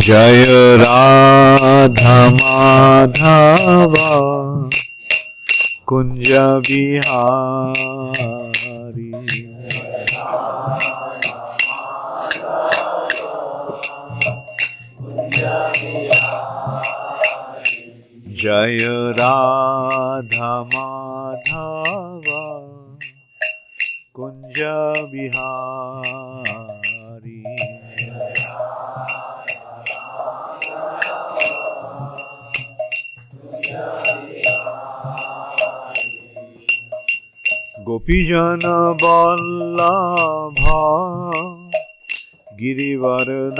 जय राधा माधव कुंज बिहारी जय राधा माधव कुंज बिहारी गोपीजन वल्लभ गिरिवरधारी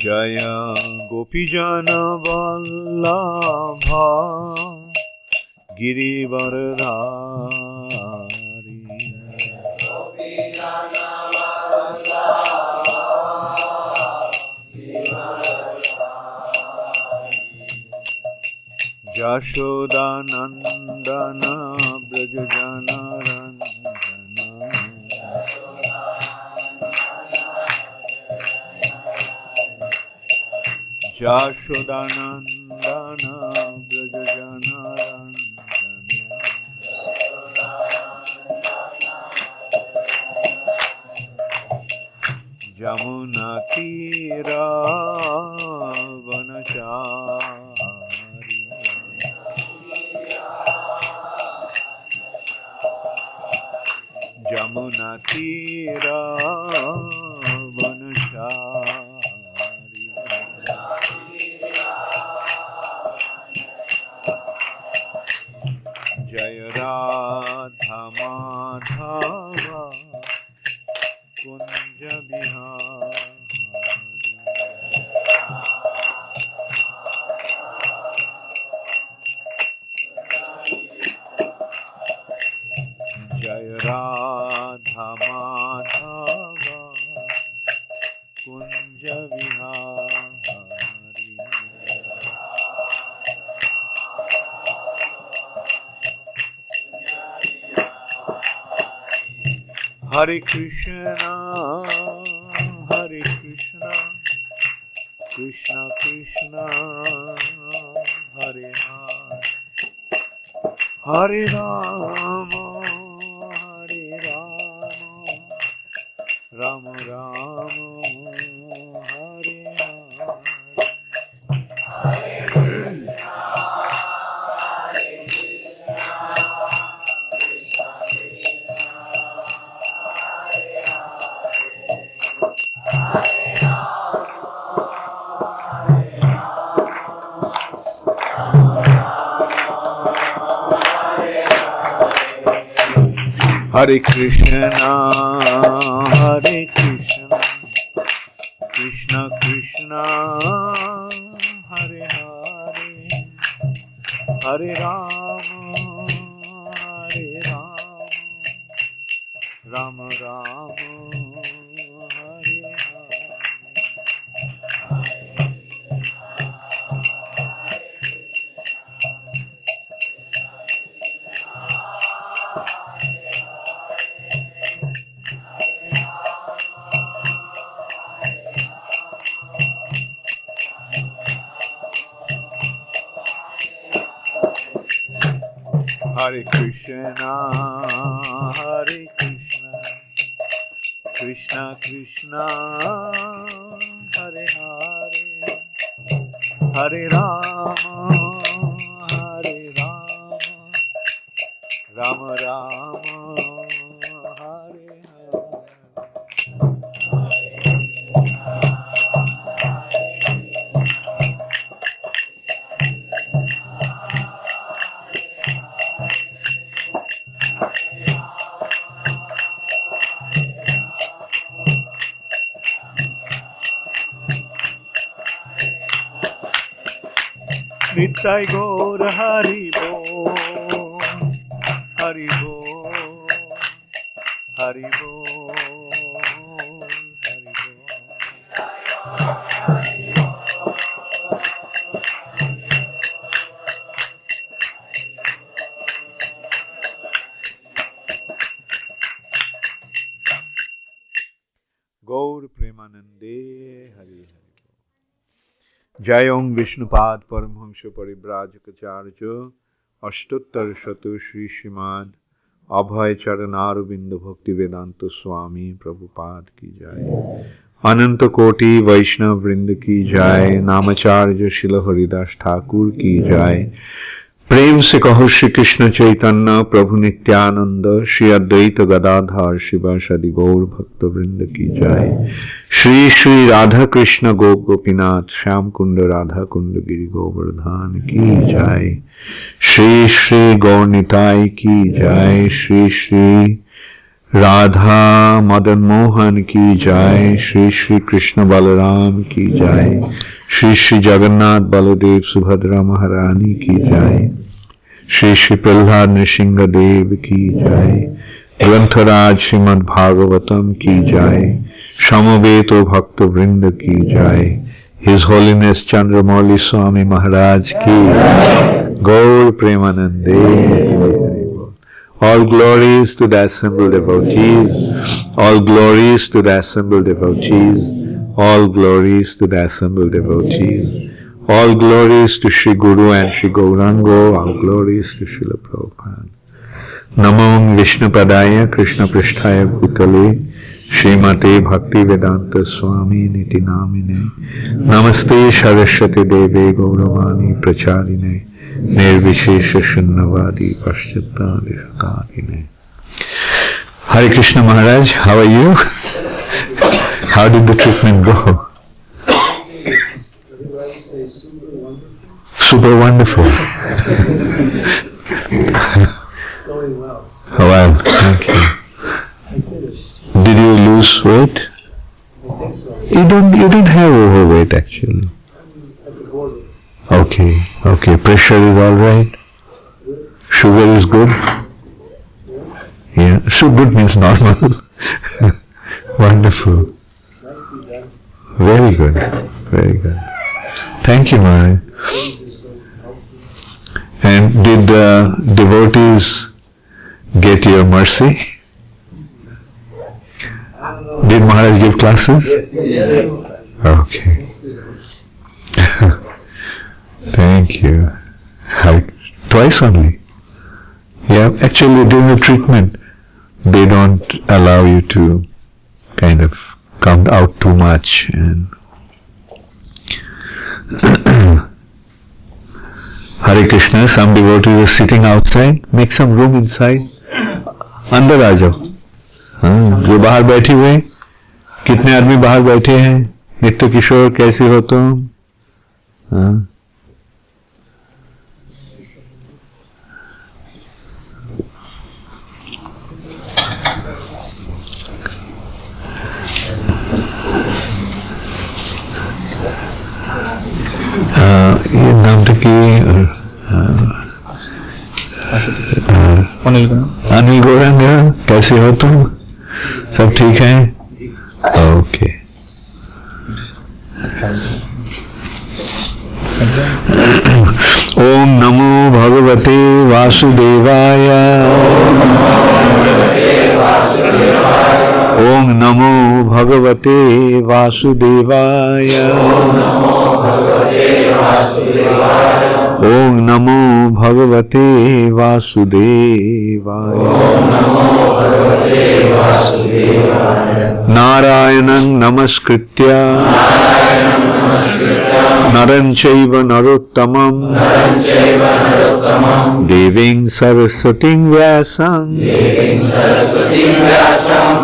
जय गोपीजन वल्लभ गिरिवरधारी यशोदानंदन ब्रज जनरंजन यशोदानंदन ब्रज जनरंजन यमुना तीरा वनचारी यमुना तीरा वनचारी जय राधा माधव कुंज बिहारी जय राधा माधव कुंज बिहारी हरे कृष्णा कृष्ण कृष्ण हरे हरे हरे राम राम राम हरे हरे कृष्णा कृष्ण कृष्ण हरे हरे हरे राम राम राम हरे Hare Krishna, Krishna Krishna, Hare Hare, Hare Rama, Rama Rama, Hare Hare. Nitai Gaur Hari Bol, Hari Bol, Hari Bol, Hari Bol. Gaur Premanande Hari Hari. Jayong Vishnupad Paramhamsa Paribrajakacarya Ashtottar Shatu Shri Srimad Abhay Charanaruvinda Bhakti Vedanta Swami Prabhupada Ki Jai. Ananta Koti Vaishnav Vrinda Ki Jai. Namacharya Shila Haridas Thakur Ki Jai. प्रेम से कहो श्री कृष्ण चैतन्य प्रभु नित्यानंद श्री अद्वैत गदाधर शिवासादि गौर भक्त वृंद की जय। श्री श्री राधा कृष्ण गोप गोपीनाथ श्याम कुंड राधा कुंड गिरि गोवर्धन की जय। श्री श्री गौर निताय की जय। श्री श्री राधा मदन मोहन की जय। श्री श्री कृष्ण बलराम की जय। श्री श्री जगन्नाथ बलदेव सुभद्रा महारानी की जय। श्री श्री प्रहलाद नृसिंह देव की जय। ग्रंथराज श्रीमद् भागवतम की जय। समवेत भक्त वृंद की जय। हिज होलीनेस चंद्रमौली स्वामी महाराज की गौर प्रेमानंदे। All glories to the assembled devotees. All glories to the assembled devotees. All glories to the assembled devotees. All glories to Shri Guru and Shri Gaurango. All glories to Srila Prabhupada. Namo Vishnu Padaya Krishna Pristhaya Bhutale Srimate Bhakti Vedanta Swami Niti Namine Namaste Saraswati Deve Gauravani Pracharine Nirvishesha Shunnavadi Paschattarishtarine. Hare Krishna Maharaj, how are you? How did the treatment go? Super wonderful. Going well. Oh, well, thank you. Did you lose weight? I think so. You don't have overweight actually. I'm at the border. Okay, okay. Pressure is all right. Sugar is good. Yeah, so good means normal. Wonderful. Nicely done. Very good. Very good. Thank you, Maharaj. Things are so helpful. And did the devotees get your mercy? I don't know. Did Maharaj give classes? Yes. Okay. Thank you. Twice only. Yeah, actually during the treatment, they don't allow you to kind of come out too much. And Hare Krishna, some devotees are sitting outside, make some room inside. अंदर आ जाओ. हाँ, जो बाहर बैठे हुए हैं, कितने आदमी बाहर बैठे हैं? नित्य किशोर कैसे हो तुम? हाँ. ये नाम था कि अनिल गौरंग, कैसे हो तुम? सब ठीक है? ओके. ओम नमो भगवते वासुदेवाय. ओम नमो भगवते वासुदेवाय. ओम नमो भगवते वासुदेवाय. नारायणं नमस्कृत्य नरं चैव नरोत्तमं देवीं सरस्वतीं व्यासं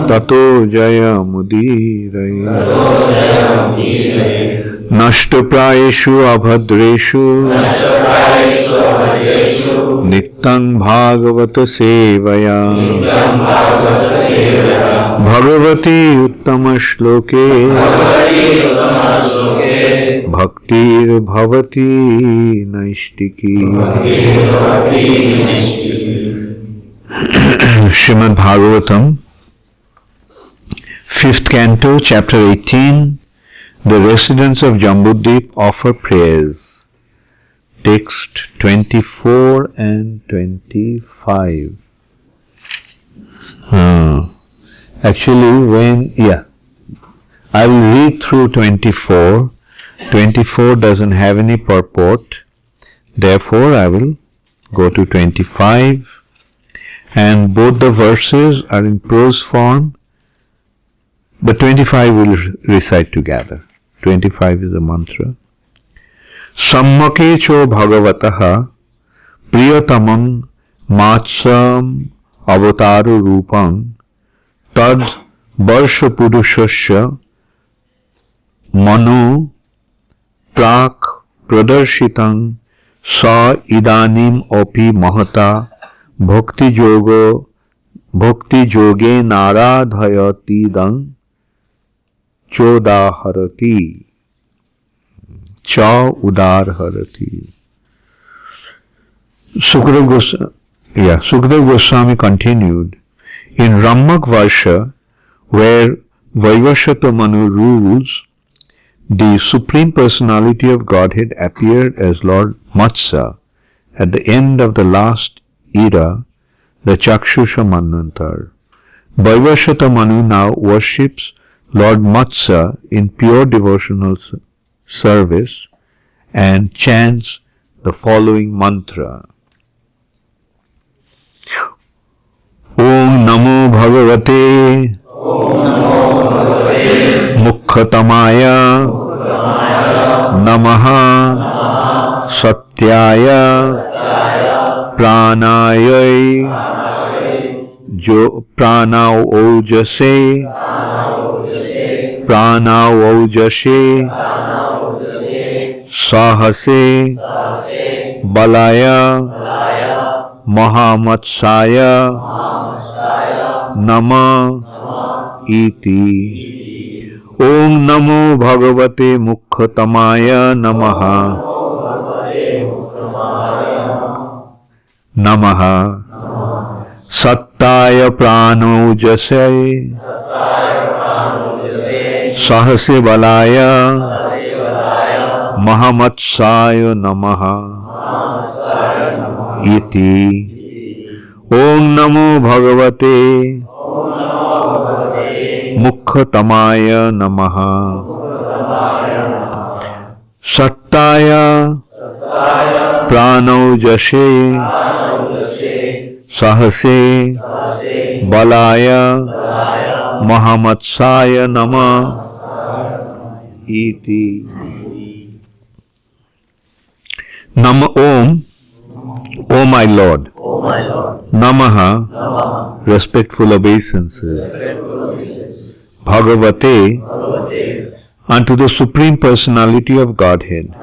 ततो जयमुदीरये. नष्टप्रायेषु अभद्रेषु नित्यं भागवत सेवया भगवती उत्तम श्लोके भक्तिर्भवति नैष्टिकी. Srimad Bhagavatam, 5th Canto, Chapter 18. The residents of Jambudvip offer prayers. Text 24 and 25. Actually, I will read through 24. 24 doesn't have any purport. Therefore, I will go to 25. And both the verses are in prose form. But 25 will recite together. 25 is a mantra. Sammake cho bhagavataha priyatamam matsam avataru rupam tad varsha purushasya manu prak pradarshitam sa idanim opi mahata bhakti yoge naradhayatidam chodaharati cha udarharati. Sukadeva Goswami continued, in Rammak Varsha, where Vaivashata Manu rules, the Supreme Personality of Godhead appeared as Lord Matsya at the end of the last era, the Chakshusha Manvantar. Vaivashata Manu now worships Lord Matsya in pure devotional service and chants the following mantra. Om Namo Bhagavate Mukkhatamaya Namaha Satyaya Pranayai Pranau Ojase Sahase Balaya Mahamatsaya Nama Iti. Om Namo Bhagavate Mukkhatamaya Namaha Namaha Sattaya Pranojase Sahase Balaya Mahamatsaya Namaha Iti. Om Namo Bhagavate Mukkhatamaya Namaha Sattaya Pranojase Sahase Balaya Mahamatsaya Nama Iti. Nama Om, O my Lord. Namaha, respectful obeisances. Bhagavate, unto the Supreme Personality of Godhead.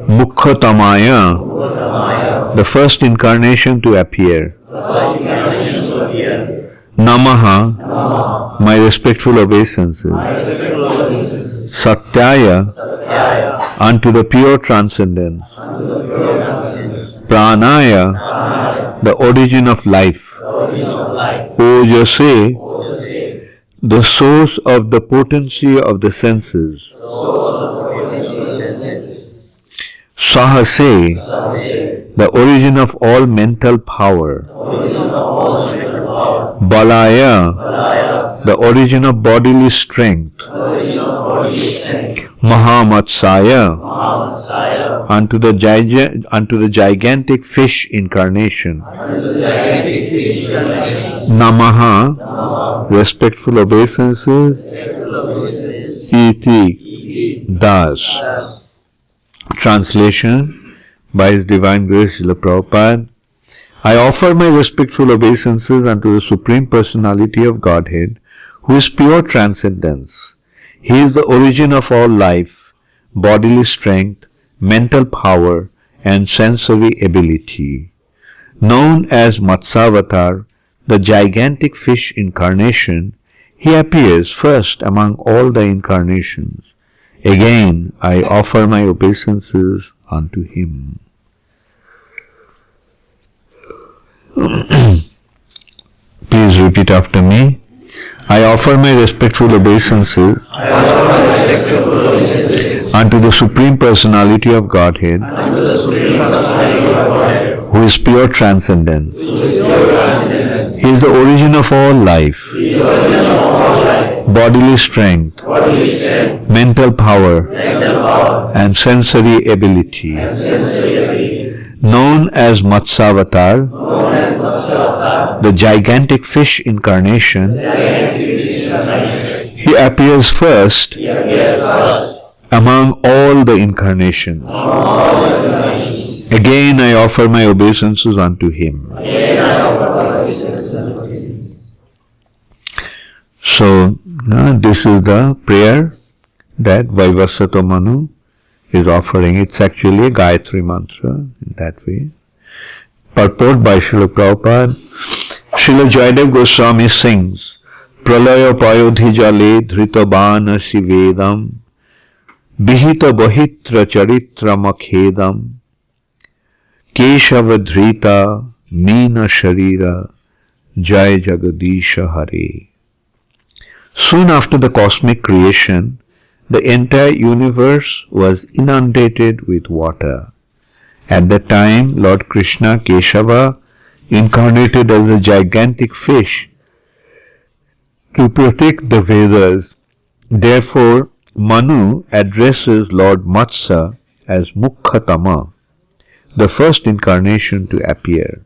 Mukkhatamaya, the first incarnation to appear. Namaha, my respectful obeisances. Satyaya, unto the pure transcendence. Pranaya, the origin of life. Ojase, the source of the potency of the senses. Sahase, the origin of all mental power. Balaya, the origin of bodily strength. Mahamatsaya, unto the gigantic fish incarnation. Namaha, respectful obeisances. Iti, thus. Translation by His Divine Grace Srila Prabhupada. I offer my respectful obeisances unto the Supreme Personality of Godhead, who is pure transcendence. He is the origin of all life, bodily strength, mental power, and sensory ability. Known as Matsavatar, the gigantic fish incarnation, he appears first among all the incarnations. Again, I offer my obeisances unto him. Please repeat after me. I offer my respectful obeisances unto the Supreme Personality of Godhead, who is pure transcendence. He is the origin of all life, bodily strength, mental power, and sensory ability. Known as Matsavatar, the gigantic fish incarnation, he appears first among all the incarnations. Again I offer my obeisances unto him. So, this is the prayer that Vaivasvato Manu is offering. It's actually a Gayatri mantra in that way. Purport by Srila Prabhupada. Srila Jayadev Goswami sings, Pralaya payodhi jale dhritabana sivedam Bihita bahitra charitra makhedam Keshavadhrita Meena Sharira Jai Jagadisha Hare. Soon after the cosmic creation, the entire universe was inundated with water. At that time, Lord Krishna Keshava incarnated as a gigantic fish to protect the Vedas. Therefore, Manu addresses Lord Matsya as Mukkhatama, the first incarnation to appear.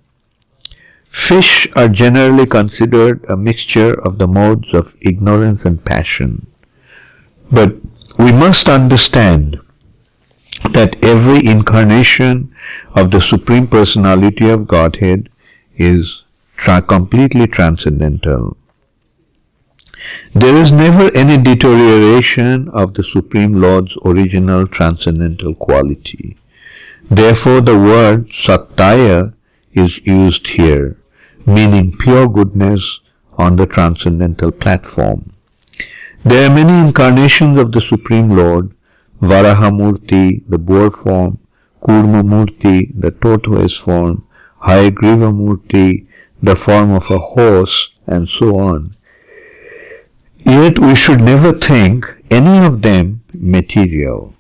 Fish are generally considered a mixture of the modes of ignorance and passion. But we must understand that every incarnation of the Supreme Personality of Godhead is completely transcendental. There is never any deterioration of the Supreme Lord's original transcendental quality. Therefore, the word Sattaya is used here, meaning pure goodness on the transcendental platform. There are many incarnations of the Supreme Lord: Varahamurti, the boar form; Kurmamurti, the tortoise form; Hayagriva-murti, the form of a horse, and so on. Yet we should never think any of them material.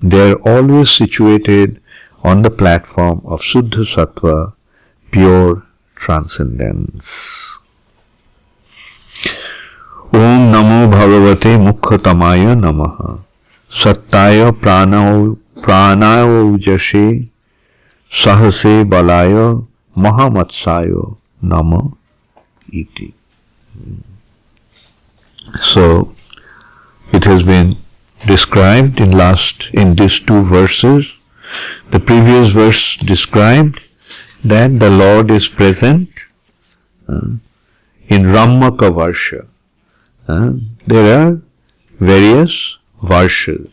They are always situated on the platform of Suddha Sattva, pure transcendence. Om Namo Bhagavate Mukkhatamaya Namaha Sattaya Pranayo Jashe Sahase Balaya Mahamatsayo Nama Iti. So, it has been described in these two verses. The previous verse described that the Lord is present in Rammaka Varsha. There are various Varshas.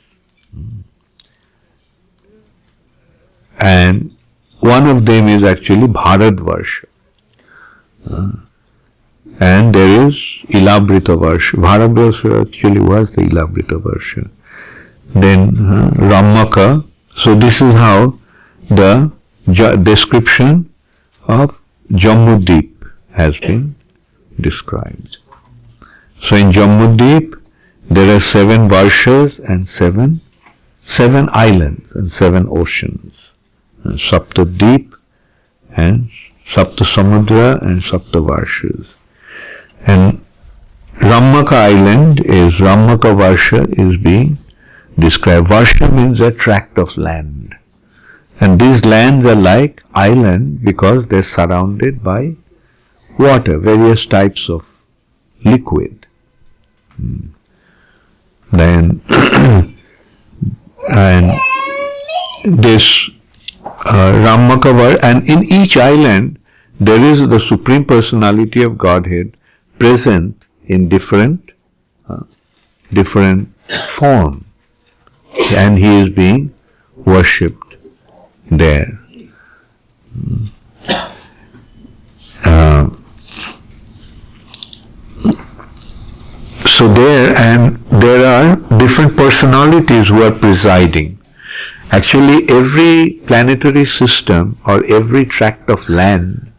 And one of them is actually Bharad Varsha. And there is Ilabrita Varsha. Bharad Varsha actually was the Ilabrita Varsha. Then Rammaka. So this is how the description of Jambudvip has been described. So in Jambudvip there are 7 Varshas and 7 islands and 7 oceans. Saptadvip and Saptasamudra and Saptavarshas. And Rammaka island is, Rammaka Varsha is being described. Varsha means a tract of land. And these lands are like island because they are surrounded by water, various types of liquid. Then and this Rammaka, and in each island there is the Supreme Personality of Godhead present in different form, and he is being worshipped there. So there are different personalities who are presiding. Actually, every planetary system or every tract of land,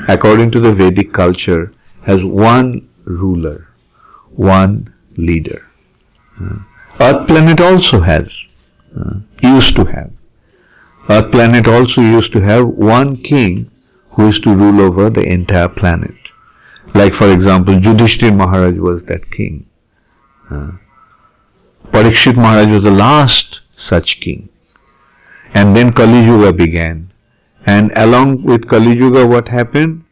according to the Vedic culture, has one ruler, one leader. Earth planet also has, used to have. Earth planet also used to have one king who is to rule over the entire planet. Like, for example, Yudhishthira Maharaj was that king. Parikshit Maharaj was the last such king. And then Kali Yuga began. And along with Kali Yuga, what happened?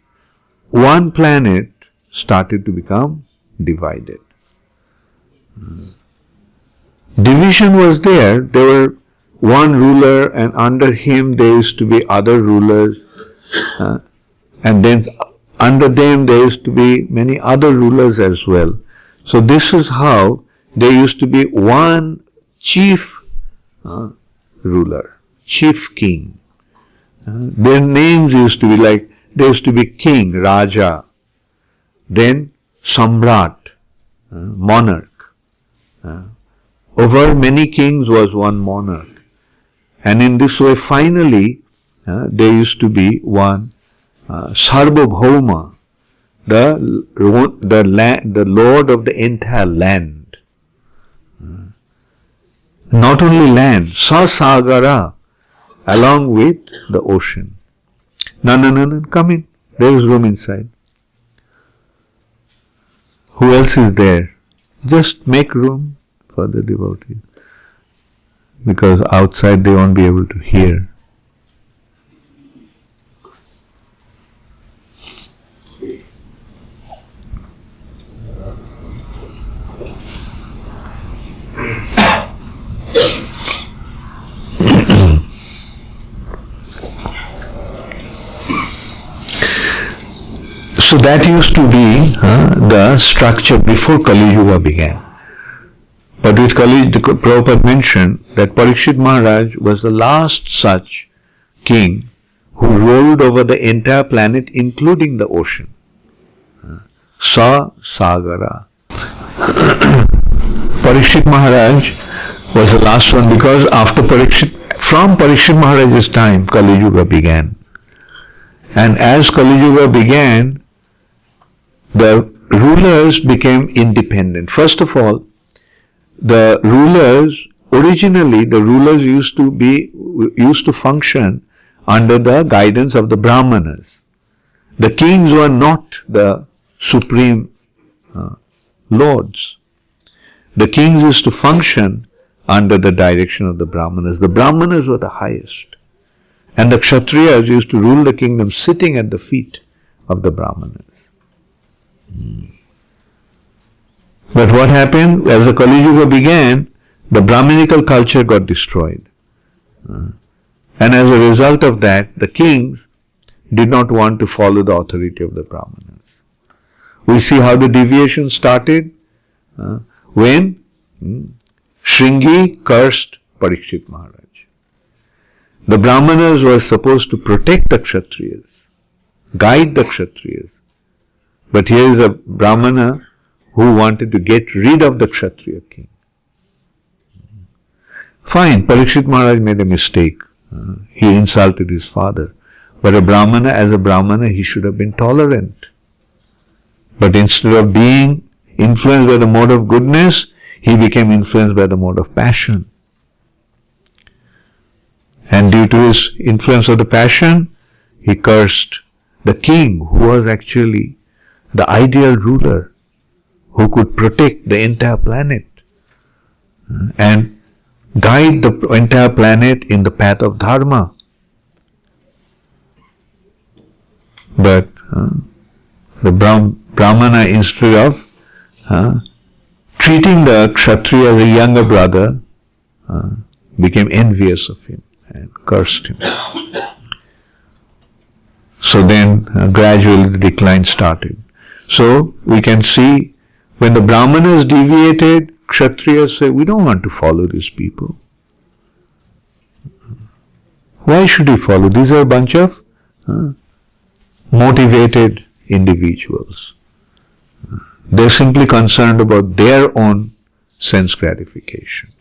One planet started to become divided. Division was there. There were one ruler, and under him there used to be other rulers. And then under them there used to be many other rulers as well. So this is how there used to be one chief ruler, chief king. Their names used to be like, there used to be king, Raja, then Samrat, monarch. Over many kings was one monarch. And in this way, finally, there used to be one Sarvabhauma, the lord of the entire land. Not only land, Sasagara, along with the ocean. No, come in. There is room inside. Who else is there? Just make room for the devotees. Because outside they won't be able to hear. So that used to be the structure before Kali Yuga began. But with Kali, Prabhupada mentioned that Parikshit Maharaj was the last such king who ruled over the entire planet, including the ocean. Sa Sagara. Parikshit Maharaj was the last one because from Parikshit Maharaj's time, Kali Yuga began. And as Kali Yuga began, the rulers became independent. First of all, originally the rulers used to function under the guidance of the Brahmanas. The kings were not the supreme lords. The kings used to function under the direction of the Brahmanas. The Brahmanas were the highest. And the Kshatriyas used to rule the kingdom sitting at the feet of the Brahmanas. But what happened? As the Kali Yuga began, the Brahminical culture got destroyed. And as a result of that, the kings did not want to follow the authority of the Brahmanas. We see how the deviation started when Shringi cursed Parikshit Maharaj. The Brahmanas were supposed to protect the Kshatriyas, guide the Kshatriyas. But here is a Brahmana who wanted to get rid of the Kshatriya king. Fine, Parikshit Maharaj made a mistake. He insulted his father. But as a Brahmana, he should have been tolerant. But instead of being influenced by the mode of goodness, he became influenced by the mode of passion. And due to his influence of the passion, he cursed the king, who was actually the ideal ruler, who could protect the entire planet and guide the entire planet in the path of dharma. But the Brahmana, instead of treating the Kshatriya as a younger brother, became envious of him and cursed him. So then gradually the decline started. So we can see when the Brahmanas deviated, Kshatriyas say, we don't want to follow these people. Why should we follow? These are a bunch of motivated individuals. They're simply concerned about their own sense gratification.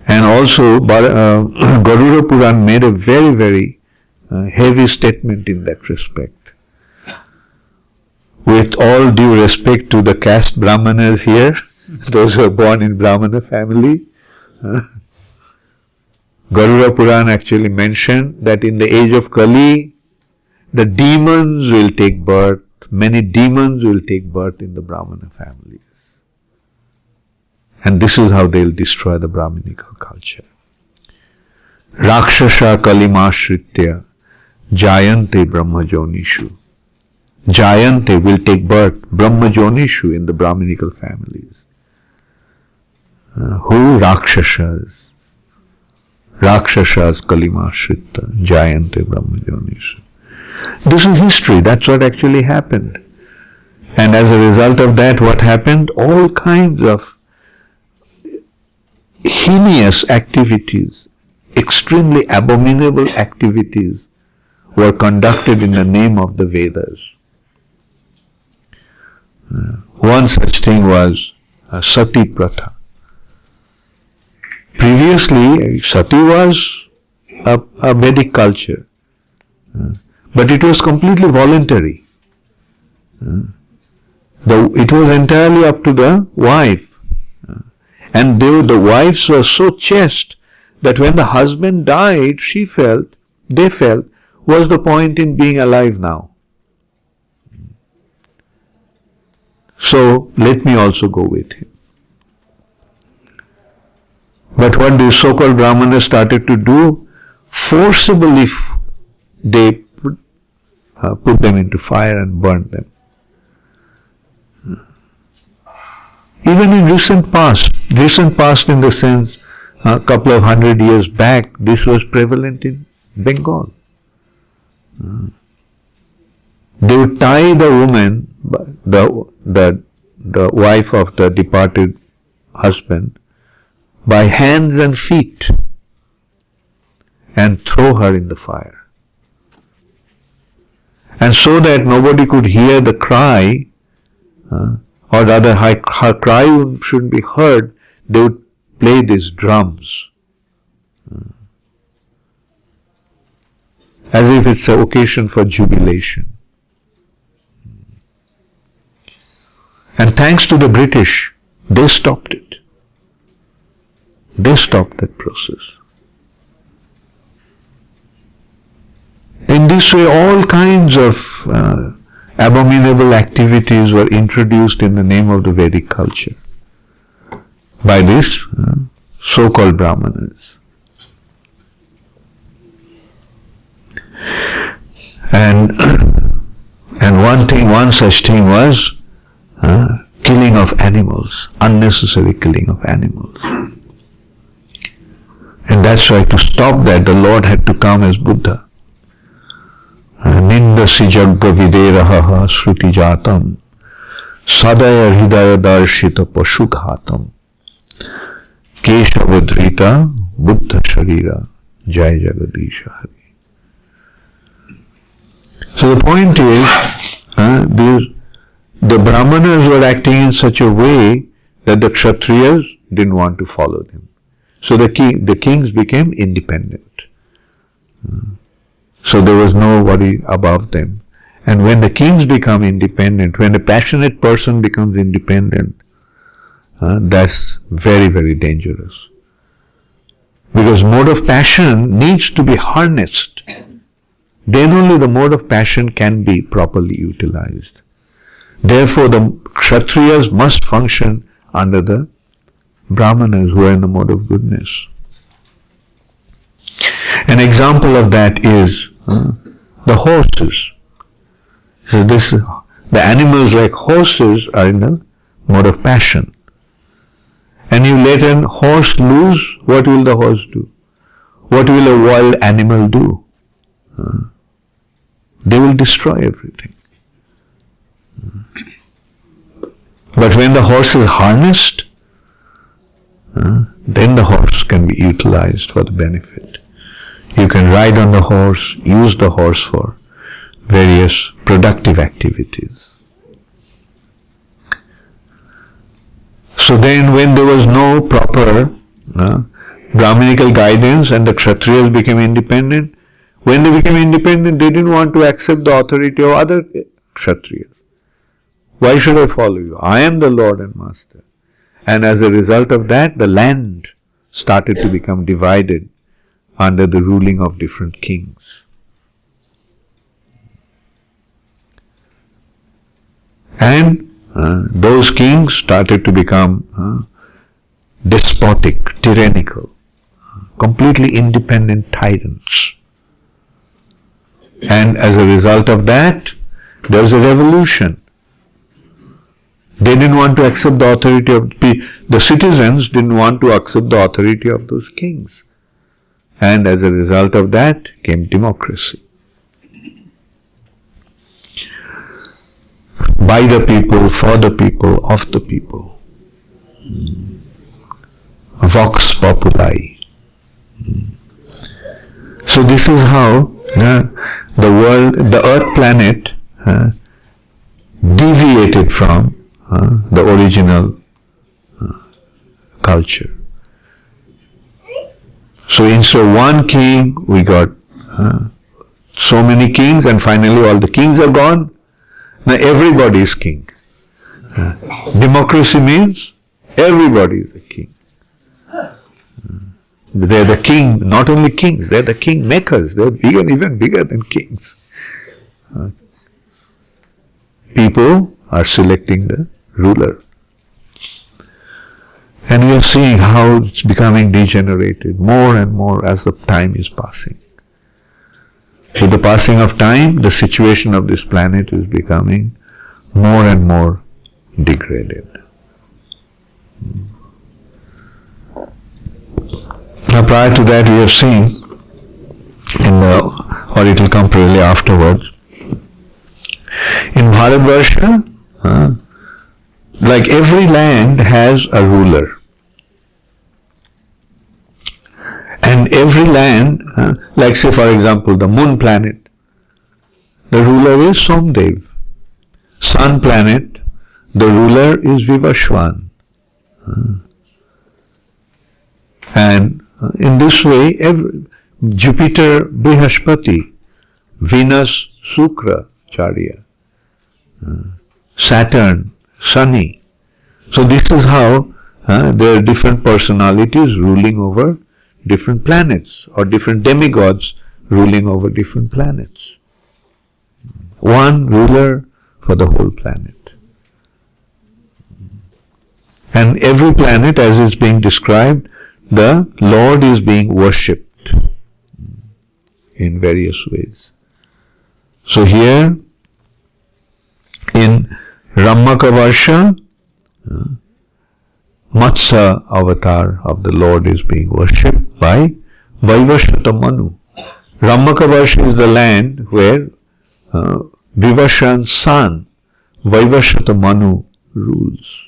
And also, Garuda Puran made a very, very heavy statement in that respect. With all due respect to the caste Brahmanas here, those who are born in Brahmana family, Garuda Puran actually mentioned that in the age of Kali, the demons will take birth, many demons will take birth in the Brahmana families. And this is how they'll destroy the Brahminical culture. Rakshasa kalimashritya jayante brahmajonishu. Jayante will take birth, brahmajonishu, in the Brahminical families. Who? Rakshasas. Rakshasas kalimashritya jayante brahmajonishu. This is history. That's what actually happened. And as a result of that, what happened? All kinds of heinous activities, extremely abominable activities were conducted in the name of the Vedas. One such thing was Sati Pratha. Previously, Sati was a Vedic culture, but it was completely voluntary. It was entirely up to the wife. And the wives were so chaste that when the husband died, they felt, what's the point in being alive now? So let me also go with him. But what these so-called Brahmanas started to do, forcibly they put them into fire and burned them. Even in recent past in the sense a couple of 100 years back, this was prevalent in Bengal. They would tie the woman, the wife of the departed husband, by hands and feet and throw her in the fire. And so that nobody could hear the cry, or rather her cry shouldn't be heard, they would play these drums as if it's an occasion for jubilation. And thanks to the British, they stopped it. They stopped that process. In this way, all kinds of abominable activities were introduced in the name of the Vedic culture by these so-called Brahmanas. And one such thing was killing of animals, unnecessary killing of animals. And that's why to stop that, the Lord had to come as Buddha. Nindasi jagga videraha sruti jatam sadaya hridaya darshita pashughatam keshavadrita buddha sharira jai jagadisha hari. So the point is, the Brahmanas were acting in such a way that the Kshatriyas didn't want to follow them. So the kings became independent. So there was nobody above them. And when the kings become independent, when a passionate person becomes independent, that's very, very dangerous. Because mode of passion needs to be harnessed. Then only the mode of passion can be properly utilized. Therefore, the Kshatriyas must function under the Brahmanas who are in the mode of goodness. An example of that is the horses. So the animals like horses are in the mode of passion. And you let a horse loose, what will the horse do? What will a wild animal do? They will destroy everything. But when the horse is harnessed, then the horse can be utilized for the benefit. You can ride on the horse, use the horse for various productive activities. So then when there was no proper Brahminical guidance and the Kshatriyas became independent, when they became independent, they didn't want to accept the authority of other Kshatriyas. Why should I follow you? I am the Lord and Master. And as a result of that, the land started to become divided under the ruling of different kings. And those kings started to become despotic, tyrannical, completely independent tyrants. And as a result of that, there was a revolution. They didn't want to accept the authority of the citizens didn't want to accept the authority of those kings. And as a result of that came democracy. By the people, for the people, of the people. Vox populi. So this is how the world, the earth planet deviated from the original culture. So instead of one king, we got so many kings, and finally all the kings are gone. Now everybody is king. Democracy means everybody is a king. They're the king, not only kings, they're the king makers. They're bigger, even bigger than kings. People are selecting the ruler. And we are seeing how it's becoming degenerated more and more as the time is passing. With the passing of time, the situation of this planet is becoming more and more degraded. Now prior to that we have seen, or it will come probably afterwards, in Bharatvarsha, like every land has a ruler. And every land, like say for example the moon planet, the ruler is Somdev. Sun planet, the ruler is Vivashwan. And in this way, Jupiter, Brihaspati, Venus, Shukra, Charya, Saturn, Sunny. So this is how there are different personalities ruling over different planets, or different demigods ruling over different planets. One ruler for the whole planet. And every planet, as is being described, the Lord is being worshipped in various ways. So here in Ramakavarsha, Matsya avatar of the Lord is being worshipped by Vaivashvata Manu. Ramakavarsha is the land where Vivashan's son, Vaivashvata Manu, rules.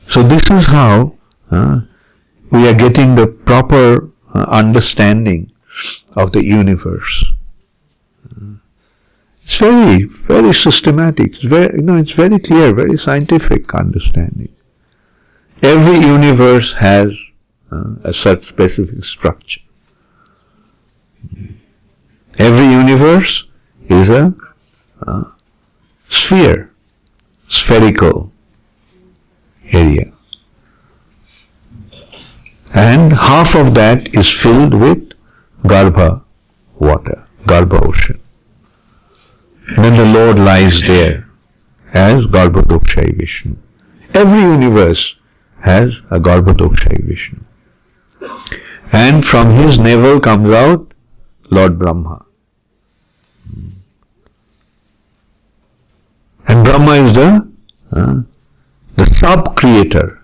So this is how we are getting the proper understanding of the universe. It's very, very systematic. It's very, it's very clear, very scientific understanding. Every universe has a such specific structure. Every universe is a sphere, spherical area. And half of that is filled with Garbha water, Garbha ocean. Then the Lord lies there as Garbhodakshai Vishnu. Every universe has a Garbhodakshai Vishnu. And from his navel comes out Lord Brahma. And Brahma is the sub-creator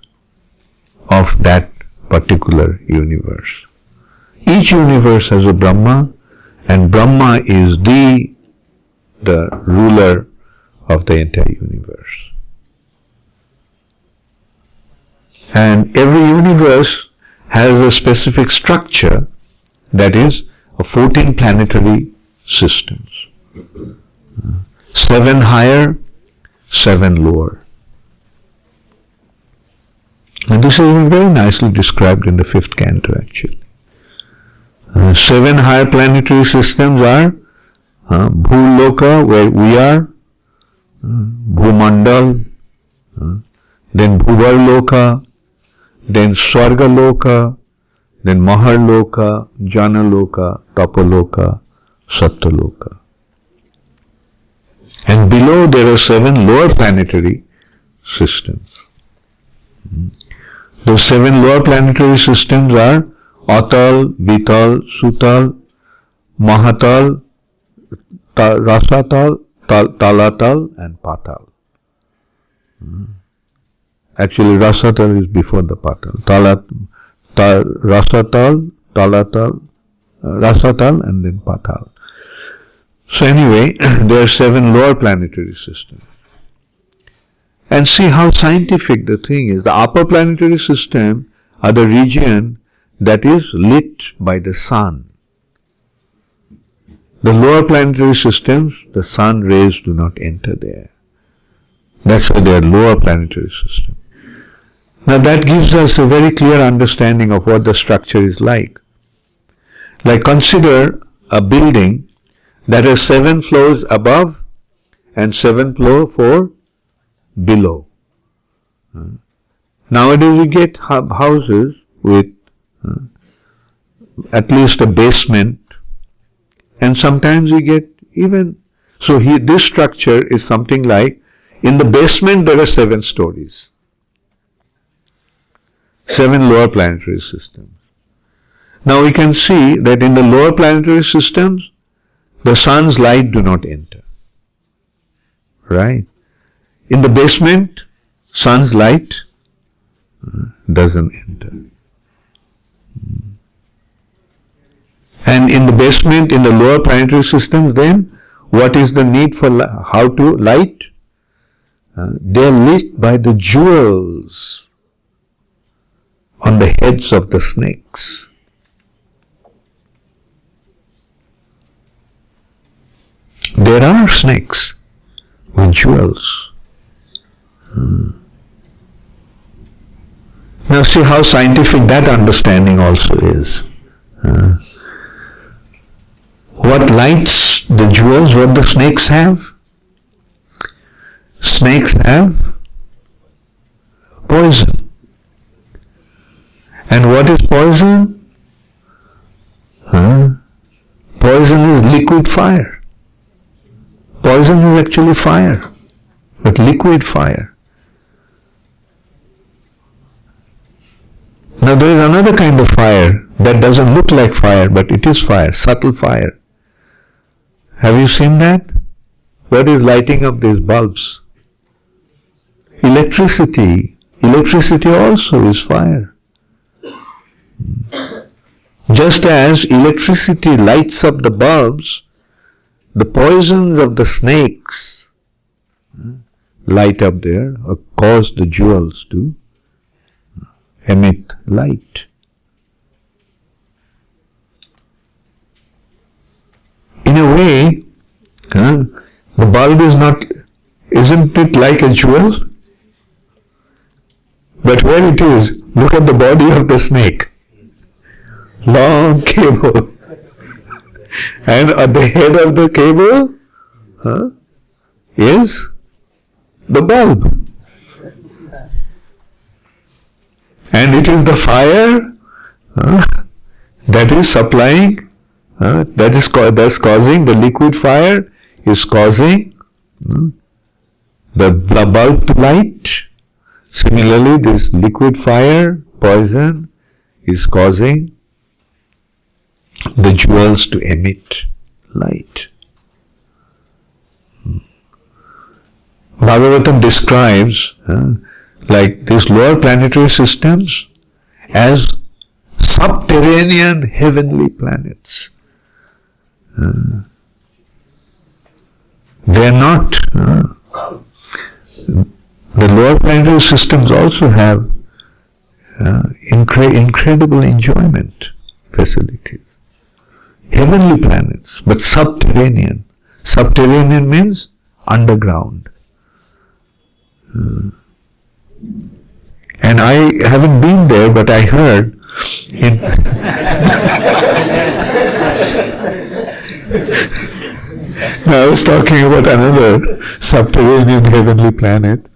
of that particular universe. Each universe has a Brahma, and Brahma is the ruler of the entire universe. And every universe has a specific structure, that is, 14 planetary systems. 7 higher, 7 lower. And this is very nicely described in the 5th canto actually. 7 higher planetary systems are Bhuloka, where we are, Bhumandal, then Bhuvarloka, then Swargaloka, then Maharloka, Janaloka, Tapaloka, Satyaloka. And below there are 7 lower planetary systems. Those 7 lower planetary systems are Atal, Vital, Sutal, Mahatal, Rasatal, Talatal and Patal. Actually, Rasatal is before the Patal. Rasatal, Talatal, Rasatal and then Patal. So anyway, there are 7 lower planetary systems. And see how scientific the thing is. The upper planetary system are the region that is lit by the sun. The lower planetary systems, the sun rays do not enter there. That's why they are lower planetary systems. Now that gives us a very clear understanding of what the structure is like. Like consider a building that has 7 floors above and 7 floors below. Nowadays we get houses with at least a basement, and sometimes we get even, so this structure is something like, in the basement there are 7 stories. 7 lower planetary systems. Now we can see that in the lower planetary systems, the sun's light do not enter. Right? In the basement, sun's light doesn't enter. And in the basement, in the lower planetary systems, then what is the need for how to light? They are lit by the jewels on the heads of the snakes. There are snakes with jewels. Now see how scientific that understanding also is. What lights the jewels, what the snakes have? Snakes have poison. And what is poison? Poison is liquid fire. Poison is actually fire, but liquid fire. Now there is another kind of fire that doesn't look like fire, but it is fire, subtle fire. Have you seen that? What is lighting up these bulbs? Electricity. Electricity also is fire. Just as electricity lights up the bulbs, the poisons of the snakes light up there or cause the jewels to emit light. In a way, the bulb is not, isn't it like a jewel? But where it is, look at the body of the snake. Long cable. And at the head of the cable is the bulb. And it is the fire that is supplying, that's causing, the liquid fire is causing the bulb to light. Similarly, this liquid fire, poison, is causing the jewels to emit light. Bhagavatam describes like these lower planetary systems as subterranean heavenly planets. They are not. The lower planetary systems also have incredible enjoyment facilities. Heavenly planets, but subterranean. Subterranean means underground. And I haven't been there, but I heard in I was talking about another subterranean heavenly planet,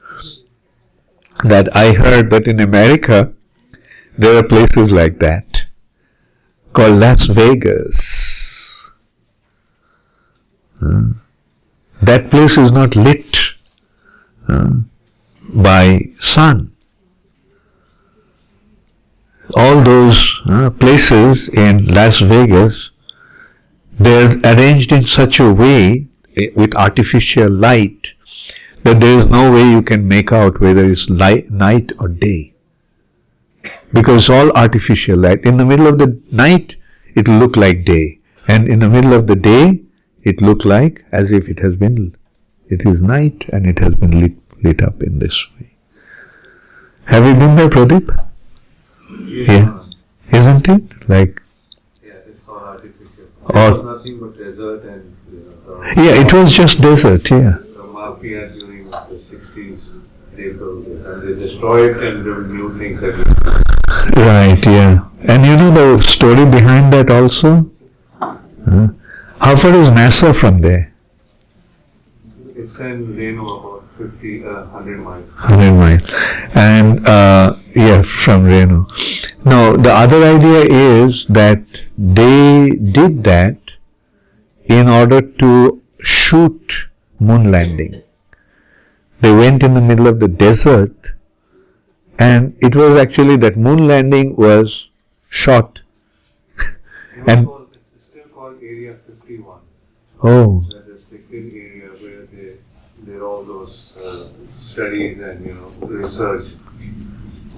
that I heard that in America there are places like that called Las Vegas. That place is not lit by sun. all those places in Las Vegas, they're arranged in such a way with artificial light that there is no way you can make out whether it's night or day. Because all artificial light. In the middle of the night, it will look like day. And in the middle of the day, it look like as if it is night and it has been lit up in this way. Have you been there, Pradeep? Yeah. Isn't it? Like. Yeah, it's all artificial. It Or, was nothing but desert and yeah, it was just desert, yeah. the mafia during the 60s, they built it and they destroyed and built new things again. Right, yeah. And you know the story behind that also? How far is NASA from there? It's in Reno, about 100 miles. 100 miles. And, yeah, from Reno. Now, the other idea is that they did that in order to shoot moon landing. They went in the middle of the desert, and it was actually that moon landing was shot. And It's still called Area 51. oh, The restricted area where they did all those studies and research.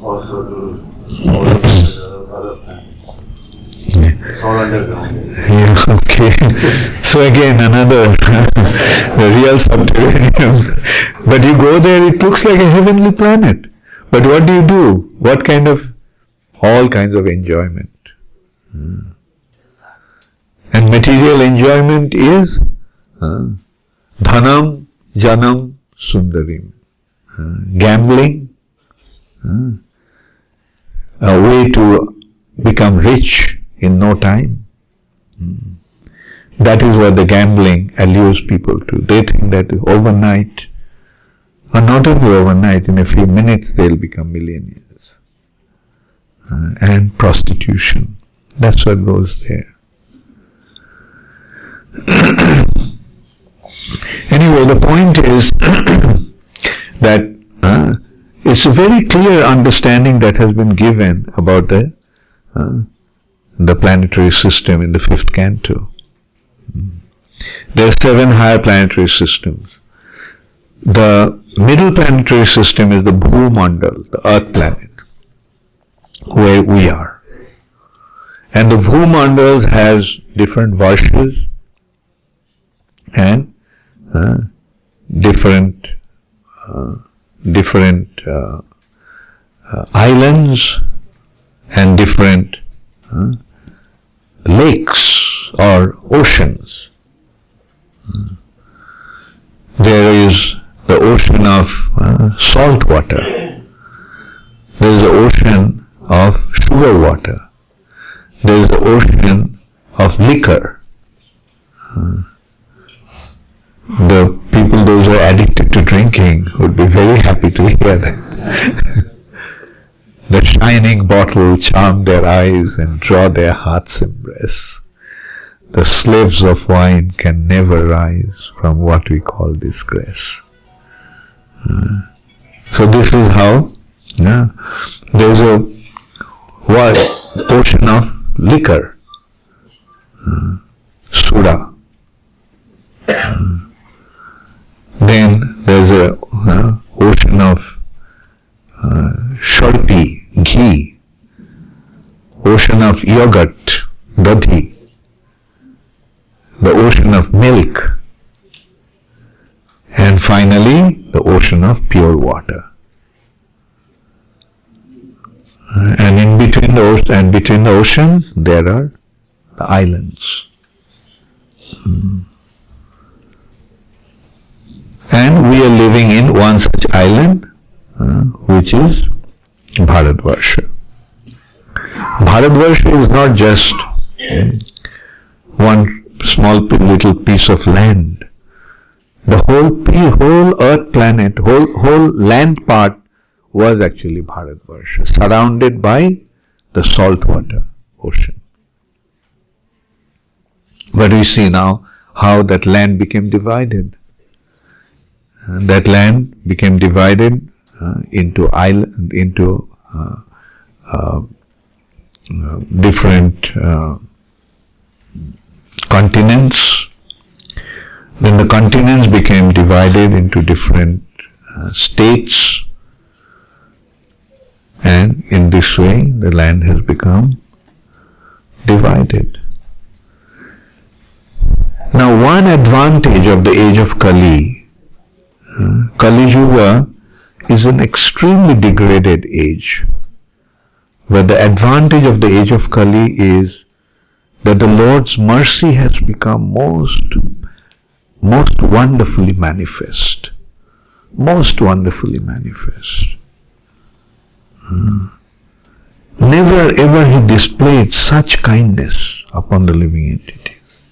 Also do all the other planets. It's all underground. yeah, okay. So again, another the real subterranean. But you go there, it looks like a heavenly planet. But what do you do? What kind of? All kinds of enjoyment. And material enjoyment is dhanam, janam, sundarim. Gambling, a way to become rich in no time. That is what the gambling allures people to. They think that overnight, or not only overnight, in a few minutes they'll become millionaires. And prostitution. That's what goes there. Anyway, the point is that it's a very clear understanding that has been given about the planetary system in the 5th canto. There are 7 higher planetary systems. The middle planetary system is the Bhumandal, the Earth planet, where we are. And the Bhumandals has different varshas and different islands and different lakes or oceans. There is the ocean of salt water. There is the ocean of sugar water. There is the ocean of liquor. The people, those who are addicted to drinking, would be very happy to hear that. The shining bottle charm their eyes and draw their heart's embrace. The slaves of wine can never rise from what we call disgrace. So this is how there is a ocean of liquor, soda. Then there is a ocean of sharpi, ghee, ocean of yogurt, dadhi, the ocean of milk, and finally the ocean of pure water. And in between the oceans there are the islands. And we are living in one such island, which is Bharatvarsha. Bharatvarsha is not just one small little piece of land. The whole earth planet, whole land part was actually Bharatvarsha, surrounded by the saltwater ocean. But we see now how that land became divided. That land became divided into different continents. Then the continents became divided into different states, and in this way the land has become divided. Now, one advantage of the age of Kali, Kali Yuga is an extremely degraded age, but the advantage of the age of Kali is that the Lord's mercy has become most wonderfully manifest. Most wonderfully manifest. Never ever he displayed such kindness upon the living entities.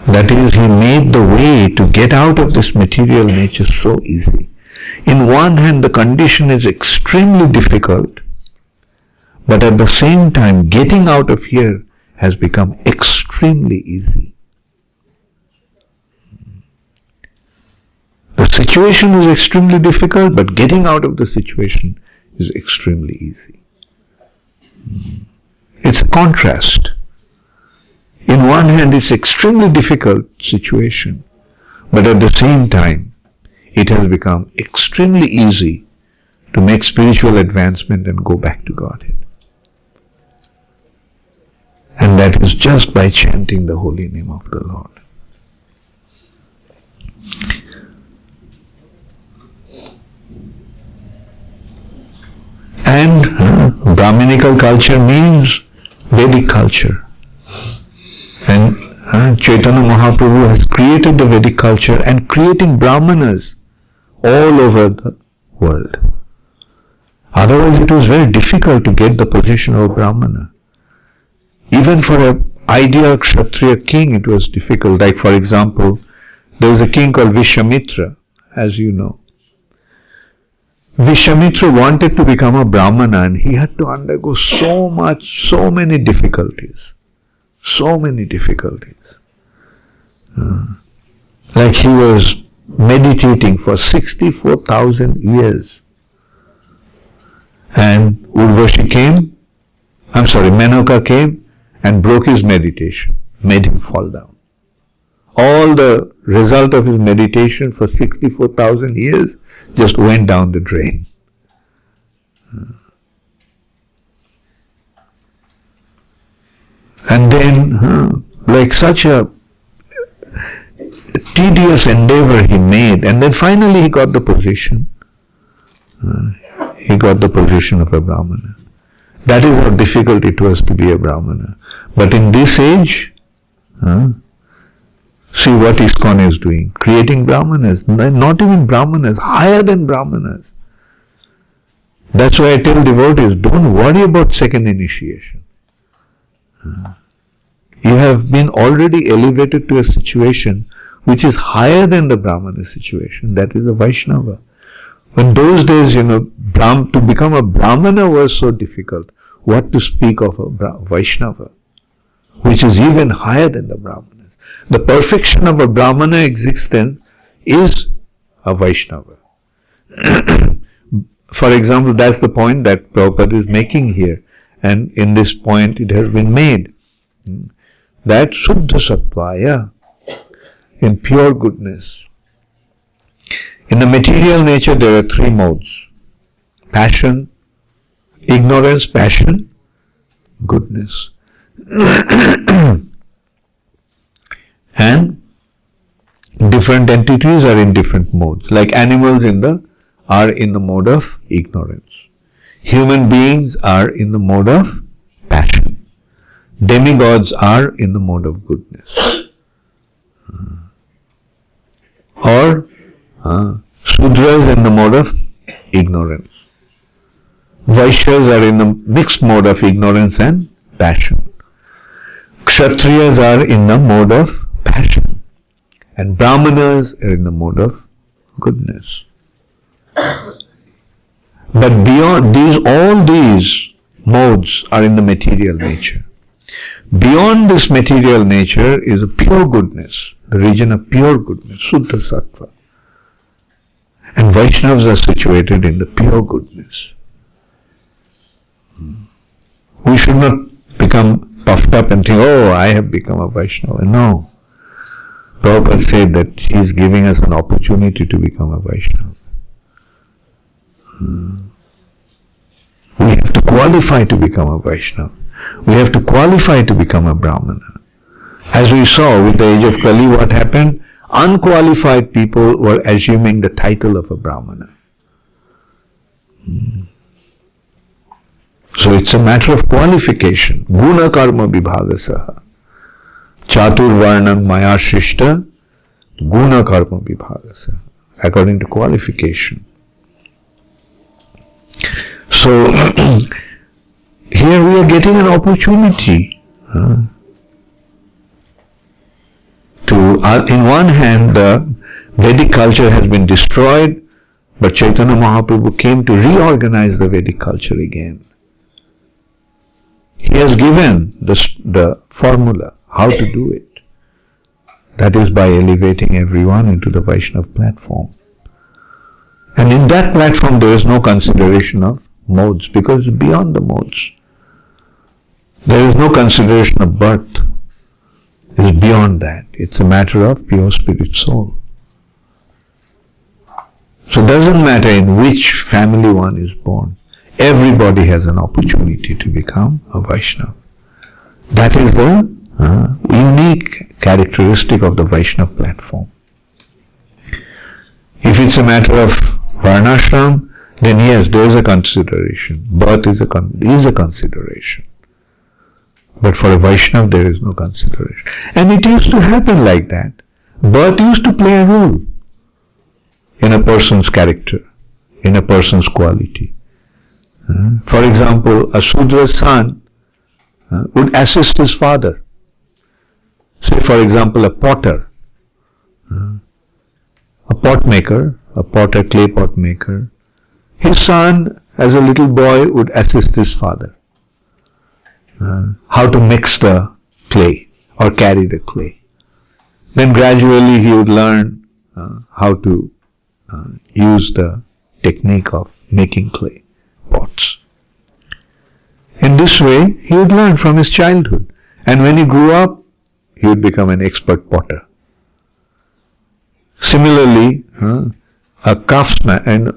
That is, he made the way to get out of this material nature so easy. In one hand, the condition is extremely difficult, but at the same time, getting out of here has become extremely easy. The situation is extremely difficult, but getting out of the situation is extremely easy. It's a contrast. In one hand, it's extremely difficult situation, but at the same time, it has become extremely easy to make spiritual advancement and go back to Godhead. And that is just by chanting the holy name of the Lord. And Brahminical culture means Vedic culture. And Chaitanya Mahaprabhu has created the Vedic culture and creating Brahmanas all over the world. Otherwise it was very difficult to get the position of Brahmana. Even for an ideal Kshatriya king it was difficult. Like for example, there was a king called Vishwamitra, as you know. Vishwamitra wanted to become a Brahmana and he had to undergo so many difficulties. So many difficulties. Like he was meditating for 64,000 years. And Menoka came and broke his meditation, made him fall down. All the result of his meditation for 64,000 years just went down the drain. And then, like such a tedious endeavor he made, and then finally he got the position. He got the position of a Brahmana. That is how difficult it was to be a Brahmana. But in this age, see what ISKCON is doing, creating Brahmanas, not even Brahmanas, higher than Brahmanas. That's why I tell devotees, don't worry about second initiation. You have been already elevated to a situation which is higher than the Brahmana situation, that is a Vaishnava. In those days, to become a Brahmana was so difficult. What to speak of a Vaishnava, which is even higher than the Brahmanas. The perfection of a Brahmana existence is a Vaishnava. For example, that's the point that Prabhupada is making here. And in this point it has been made. That Suddha Sattvaya, in pure goodness. In the material nature there are three modes. Passion, ignorance, passion, goodness. And different entities are in different modes. Like animals are in the mode of ignorance. Human beings are in the mode of passion. Demigods are in the mode of goodness. Or Sudras in the mode of ignorance. Vaishyas are in the mixed mode of ignorance and passion. Kshatriyas are in the mode of passion. And Brahmanas are in the mode of goodness. But beyond all these modes are in the material nature. Beyond this material nature is a pure goodness, the region of pure goodness, Suddha Sattva. And Vaishnavas are situated in the pure goodness. We should not become puffed up and think, oh, I have become a Vaishnava. No. Prabhupada said that he is giving us an opportunity to become a Vaishnava. We have to qualify to become a Vaishnava. We have to qualify to become a Brahmana. As we saw with the age of Kali, what happened? Unqualified people were assuming the title of a Brahmana. So it's a matter of qualification. Guna karma vibhagasaha. Chatur varnam maya shishta. Guna karma vibhagasaha. According to qualification. So here we are getting an opportunity to, in one hand, the Vedic culture has been destroyed, but Chaitanya Mahaprabhu came to reorganize the Vedic culture again. He has given the formula, how to do it. That is by elevating everyone into the Vaishnava platform. And in that platform there is no consideration of modes, because it's beyond the modes. There is no consideration of birth. It is beyond that. It's a matter of pure spirit soul. So it doesn't matter in which family one is born. Everybody has an opportunity to become a Vaishnava. That is the unique characteristic of the Vaishnava platform. If it's a matter of Varnashram, then yes, there is a consideration. Birth is a consideration. But for a Vaishnava, there is no consideration. And it used to happen like that. Birth used to play a role in a person's character, in a person's quality. For example, a Sudra's son would assist his father. Say, for example, a potter, a pot maker, a potter, clay pot maker. His son, as a little boy, would assist his father. How to mix the clay or carry the clay. Then gradually he would learn how to use the technique of making clay pots. In this way, he would learn from his childhood. And when he grew up, he would become an expert potter. Similarly, a craftsman and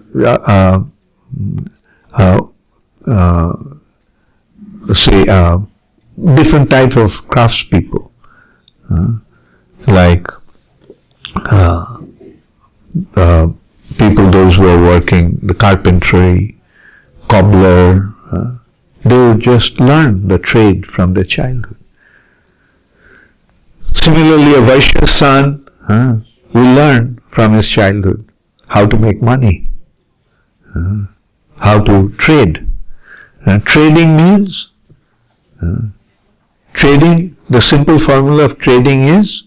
different types of craftspeople, like people, those who are working the carpentry, cobbler, they would just learn the trade from their childhood. Similarly, a Vaishya's son will learn from his childhood how to make money, how to trade. Trading means, trading, the simple formula of trading is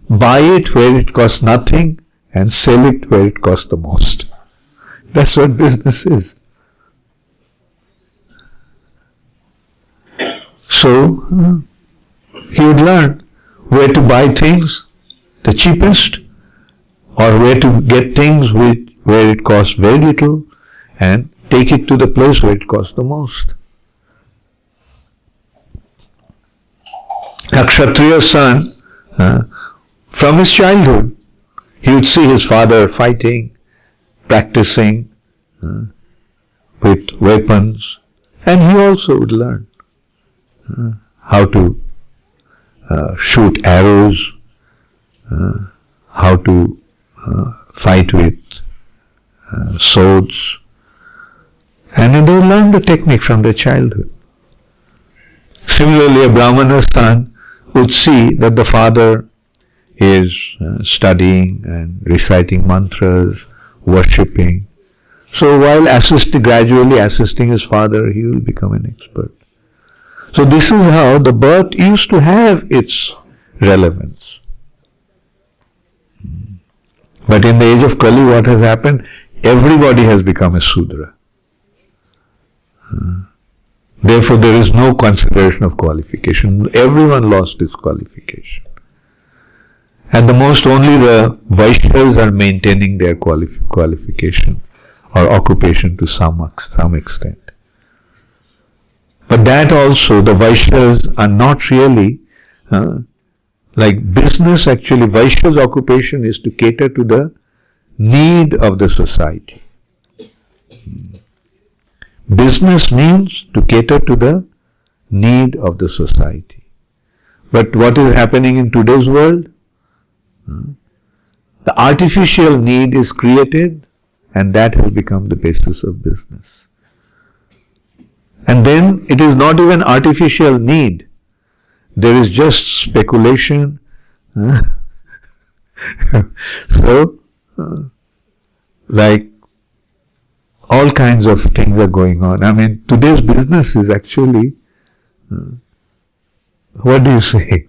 buy it where it costs nothing and sell it where it costs the most. That's what business is. So, he would learn where to buy things the cheapest or where to get things where it costs very little and take it to the place where it costs the most. A Kshatriya son, from his childhood, he would see his father fighting, practicing with weapons, and he also would learn how to shoot arrows, how to fight with swords, and they learn the technique from their childhood. Similarly, a Brahmana's son would see that the father is studying and reciting mantras, worshipping. So while gradually assisting his father, he will become an expert. So this is how the birth used to have its relevance. But in the age of Kali, what has happened? Everybody has become a Sudra. Therefore, there is no consideration of qualification. Everyone lost his qualification. At the most, only the Vaishyas are maintaining their qualification or occupation to some extent. But that also, the Vaishyas are not really like business. Actually, Vaishya's occupation is to cater to the need of the society. Business means to cater to the need of the society. But what is happening in today's world? The artificial need is created, and that has become the basis of business. And then it is not even artificial need. There is just speculation. So, like all kinds of things are going on. I mean, today's business is actually, what do you say?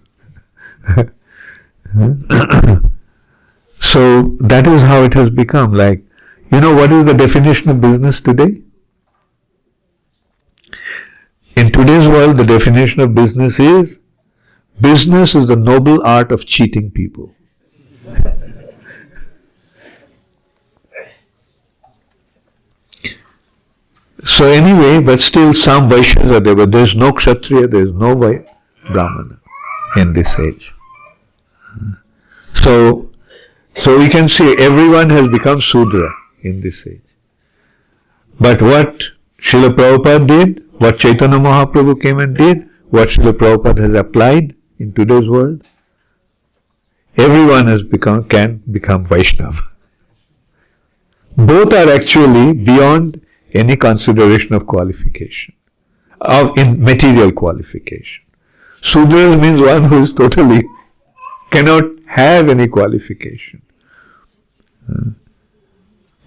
So that is how it has become. Like, you know, what is the definition of business today? In today's world, the definition of business is the noble art of cheating people. So anyway, but still some Vaishyas are there, but there is no Kshatriya, there is no Brahmana in this age. So we can see everyone has become Sudra in this age. But what Srila Prabhupada did, what Chaitanya Mahaprabhu came and did, what Srila Prabhupada has applied in today's world, everyone can become Vaishnava. Both are actually beyond any consideration of qualification, in material qualification. Sudra means one who is totally cannot have any qualification.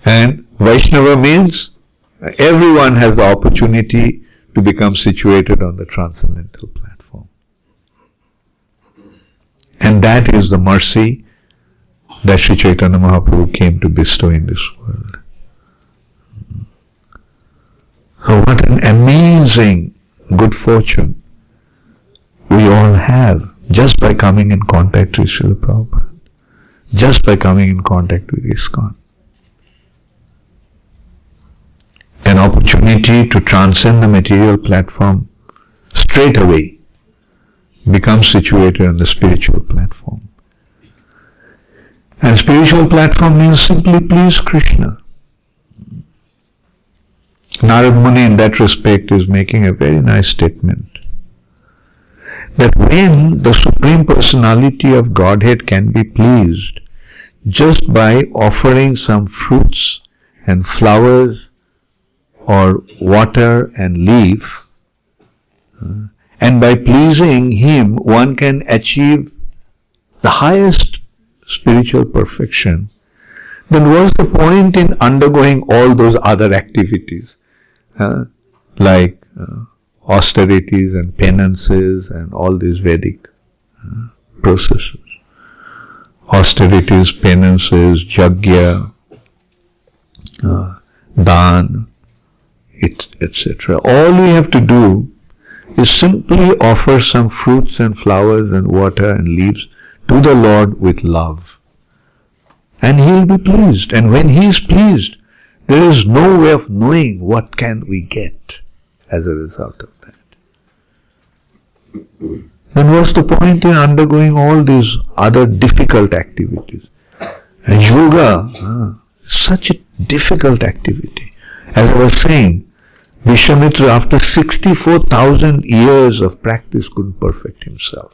And Vaishnava means everyone has the opportunity to become situated on the transcendental platform. And that is the mercy that Sri Chaitanya Mahaprabhu came to bestow in this world. So what an amazing good fortune we all have just by coming in contact with Srila Prabhupada, just by coming in contact with ISKCON. An opportunity to transcend the material platform straight away, become situated on the spiritual platform. And spiritual platform means simply please Krishna. Narad Muni in that respect is making a very nice statement, that when the Supreme Personality of Godhead can be pleased just by offering some fruits and flowers or water and leaf, and by pleasing Him one can achieve the highest spiritual perfection, then what's the point in undergoing all those other activities? Like austerities and penances and all these Vedic processes. Austerities, penances, yajna, dan, etc. All we have to do is simply offer some fruits and flowers and water and leaves to the Lord with love. And He will be pleased. And when He is pleased, there is no way of knowing what can we get as a result of that. Then what's the point in undergoing all these other difficult activities? And yoga, such a difficult activity. As I was saying, Vishwamitra after 64,000 years of practice couldn't perfect himself.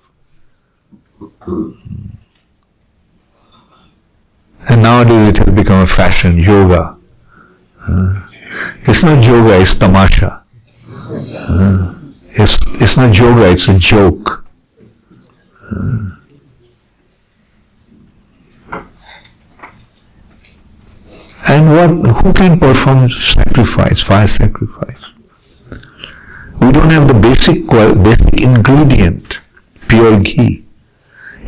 And nowadays it has become a fashion, yoga. It's not yoga, it's tamasha. It's not yoga, it's a joke. And who can perform sacrifice, fire sacrifice? We don't have the basic ingredient, pure ghee.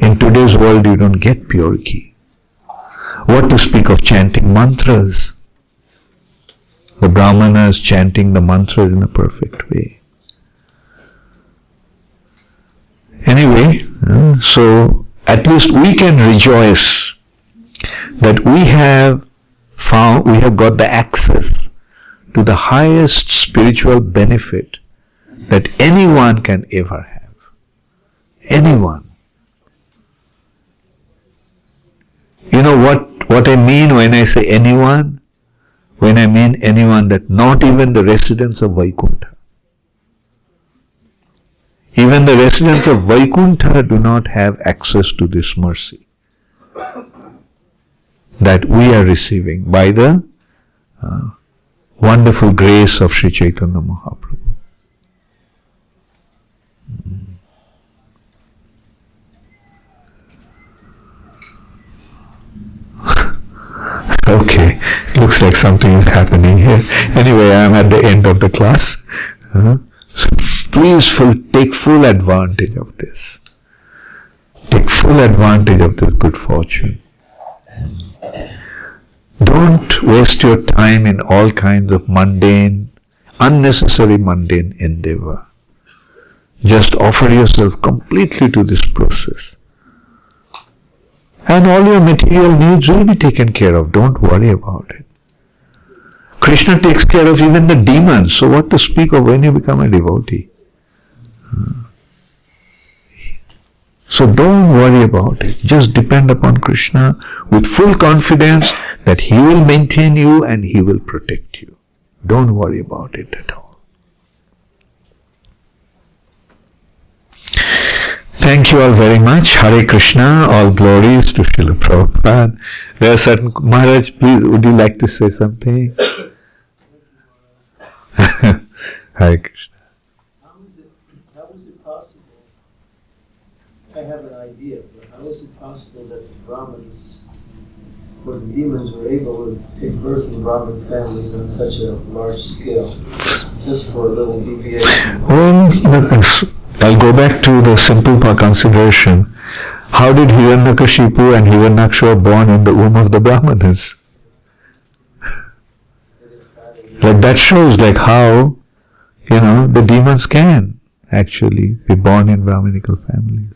In today's world you don't get pure ghee. What to speak of chanting mantras? The Brahmanas chanting the mantras in a perfect way. Anyway, so at least we can rejoice that we have got the access to the highest spiritual benefit that anyone can ever have. Anyone. You know what I mean when I say anyone? When I mean anyone, that not even the residents of Vaikuntha. Even the residents of Vaikuntha do not have access to this mercy that we are receiving by the wonderful grace of Sri Chaitanya Mahaprabhu. Okay, looks like something is happening here. Anyway, I am at the end of the class. So please take full advantage of this. Take full advantage of this good fortune. Don't waste your time in all kinds of unnecessary mundane endeavor. Just offer yourself completely to this process. And all your material needs will be taken care of. Don't worry about it. Krishna takes care of even the demons. So what to speak of when you become a devotee? So don't worry about it. Just depend upon Krishna with full confidence that He will maintain you and He will protect you. Don't worry about it at all. Thank you all very much. Hare Krishna. All glories to Srila Prabhupada. There are certain... Maharaj, please, would you like to say something? Hare Krishna. How is it possible? I have an idea, but how is it possible that the Brahmins or the demons were able to take birth in Brahmin families on such a large scale, just for a little deviation? Well, I'll go back to the simple consideration. How did Hiranyakashipu and Hiranyaksha were born in the womb of the Brahmanas? Like that shows like how, the demons can actually be born in Brahminical families.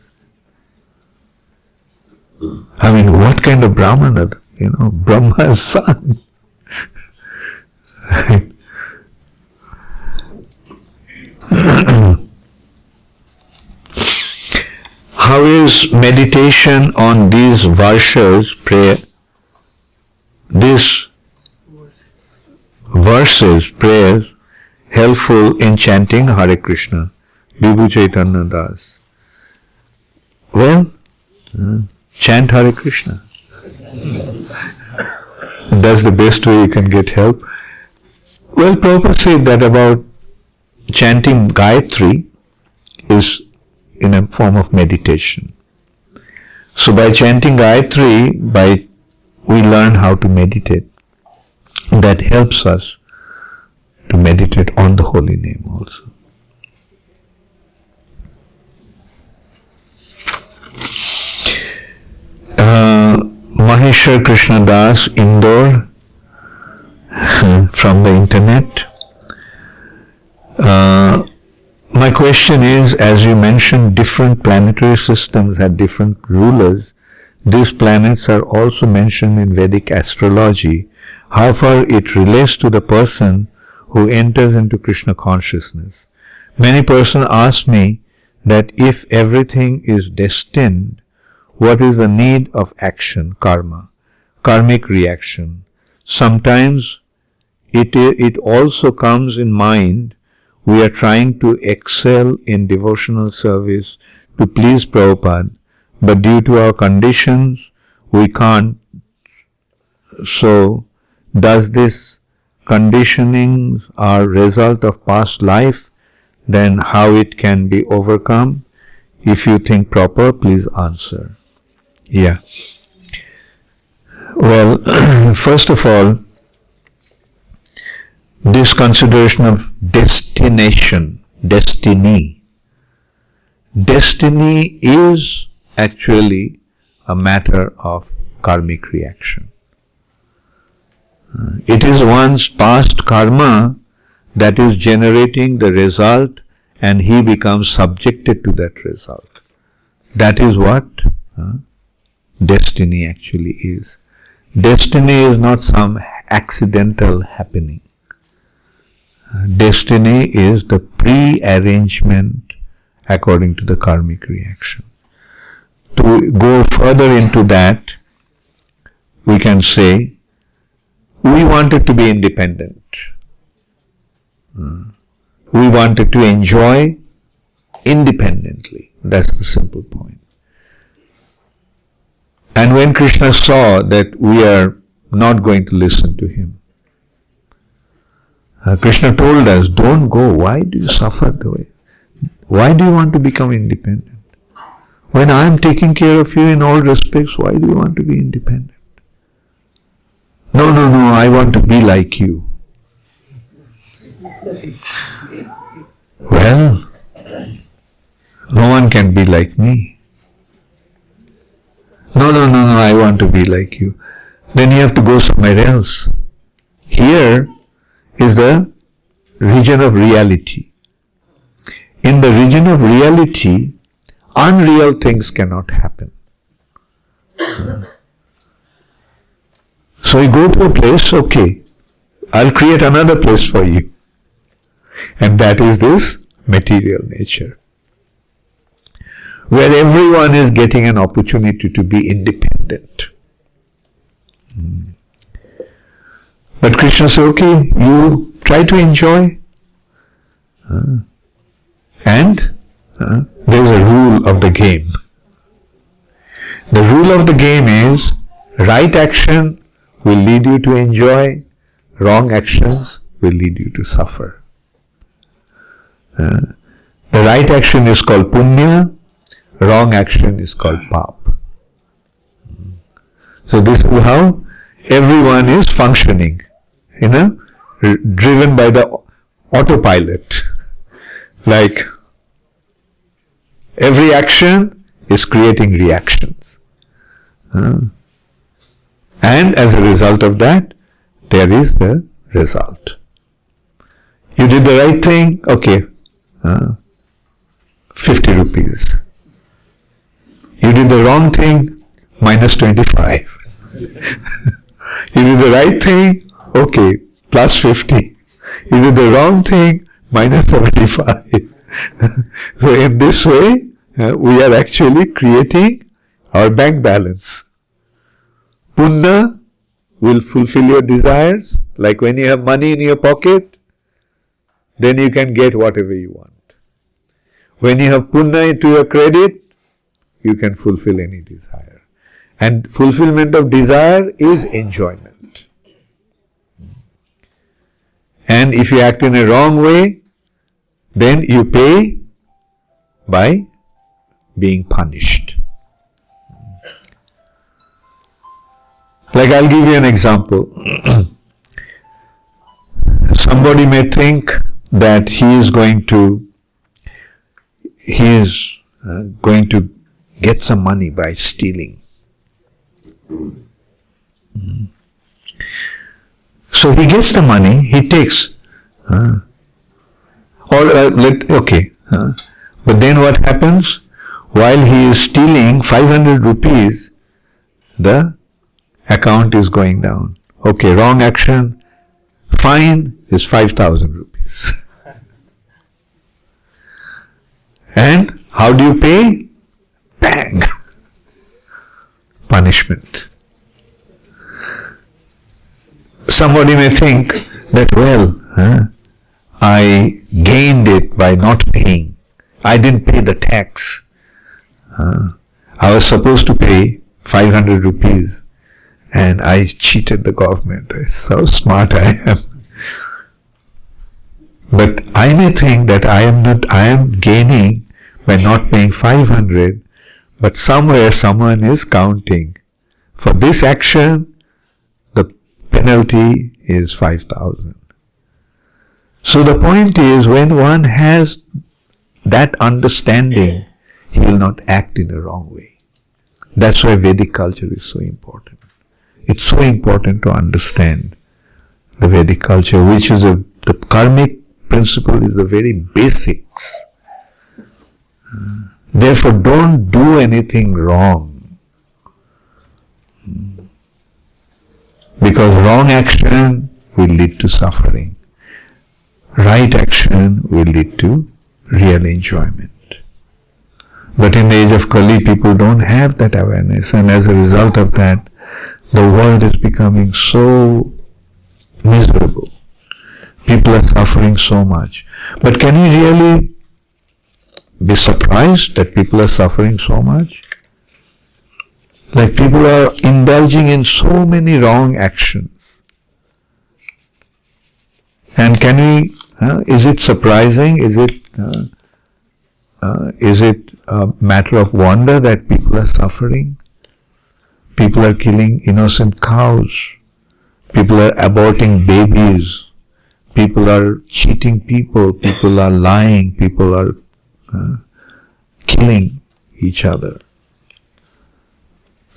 I mean, what kind of Brahmana? Brahma's son. How is meditation on these verses, prayers, helpful in chanting Hare Krishna? Vibhu Chaitanya Das. Well, chant Hare Krishna. That's the best way you can get help. Well, Prabhupada said that about chanting Gayatri is in a form of meditation. So by chanting Gayatri, we learn how to meditate. That helps us to meditate on the holy name also. Maheshwar Krishna Das, Indore, from the internet. My question is, as you mentioned, different planetary systems had different rulers. These planets are also mentioned in Vedic astrology. How far it relates to the person who enters into Krishna consciousness. Many persons ask me that if everything is destined, what is the need of action, karma, karmic reaction? Sometimes it also comes in mind. We are trying to excel in devotional service to please Prabhupada, but due to our conditions, we can't. So, does this conditionings are result of past life? Then how it can be overcome? If you think proper, please answer. Yeah. Well, first of all, this consideration of destiny. Destiny is actually a matter of karmic reaction. It is one's past karma that is generating the result, and he becomes subjected to that result. That is what destiny actually is. Destiny is not some accidental happening. Destiny is the pre-arrangement according to the karmic reaction. To go further into that, we can say, we wanted to be independent. We wanted to enjoy independently. That's the simple point. And when Krishna saw that we are not going to listen to him, Krishna told us, don't go. Why do you suffer the way? Why do you want to become independent? When I am taking care of you in all respects, why do you want to be independent? No, I want to be like you. Well, no one can be like me. No, I want to be like you. Then you have to go somewhere else. Here is the region of reality. In the region of reality, unreal things cannot happen. So you go to a place, okay, I'll create another place for you. And that is this material nature, where everyone is getting an opportunity to be independent. But Krishna said, okay, you try to enjoy. And there is a rule of the game. The rule of the game is, right action will lead you to enjoy, wrong actions will lead you to suffer. The right action is called punya, wrong action is called pap. So this is how everyone is functioning, driven by the autopilot. Like every action is creating reactions. And as a result of that, there is the result. You did the right thing, okay, 50 rupees. You did the wrong thing, minus 25. You did the right thing, okay, plus 50. You did the wrong thing, minus 75. So in this way, we are actually creating our bank balance. Punya will fulfill your desires, like when you have money in your pocket, then you can get whatever you want. When you have punya to your credit, you can fulfill any desire. And fulfillment of desire is enjoyment. And if you act in a wrong way, then you pay by being punished. Like I'll give you an example. Somebody may think that he is going to get some money by stealing. So he gets the money, he takes. But then what happens? While he is stealing 500 rupees, the account is going down. Okay, wrong action, fine is 5,000 rupees. And how do you pay? Bang! Punishment. Somebody may think that, well, I gained it by not paying. I didn't pay the tax. I was supposed to pay 500 rupees and I cheated the government. So smart I am. But I may think that I am gaining by not paying 500, but somewhere someone is counting. For this action, the penalty is 5,000. So the point is, when one has that understanding, he will not act in a wrong way. That's why Vedic culture is so important. It's so important to understand the Vedic culture, which is the karmic principle is the very basics. Therefore, don't do anything wrong. Because wrong action will lead to suffering. right action will lead to real enjoyment. But in the age of Kali, people don't have that awareness, and as a result of that, the world is becoming so miserable. People are suffering so much. But can we really be surprised that people are suffering so much? Like, people are indulging in so many wrong actions. And can we, is it surprising? Is it a matter of wonder that people are suffering? People are killing innocent cows. People are aborting babies. People are cheating people. People are lying. People are killing each other.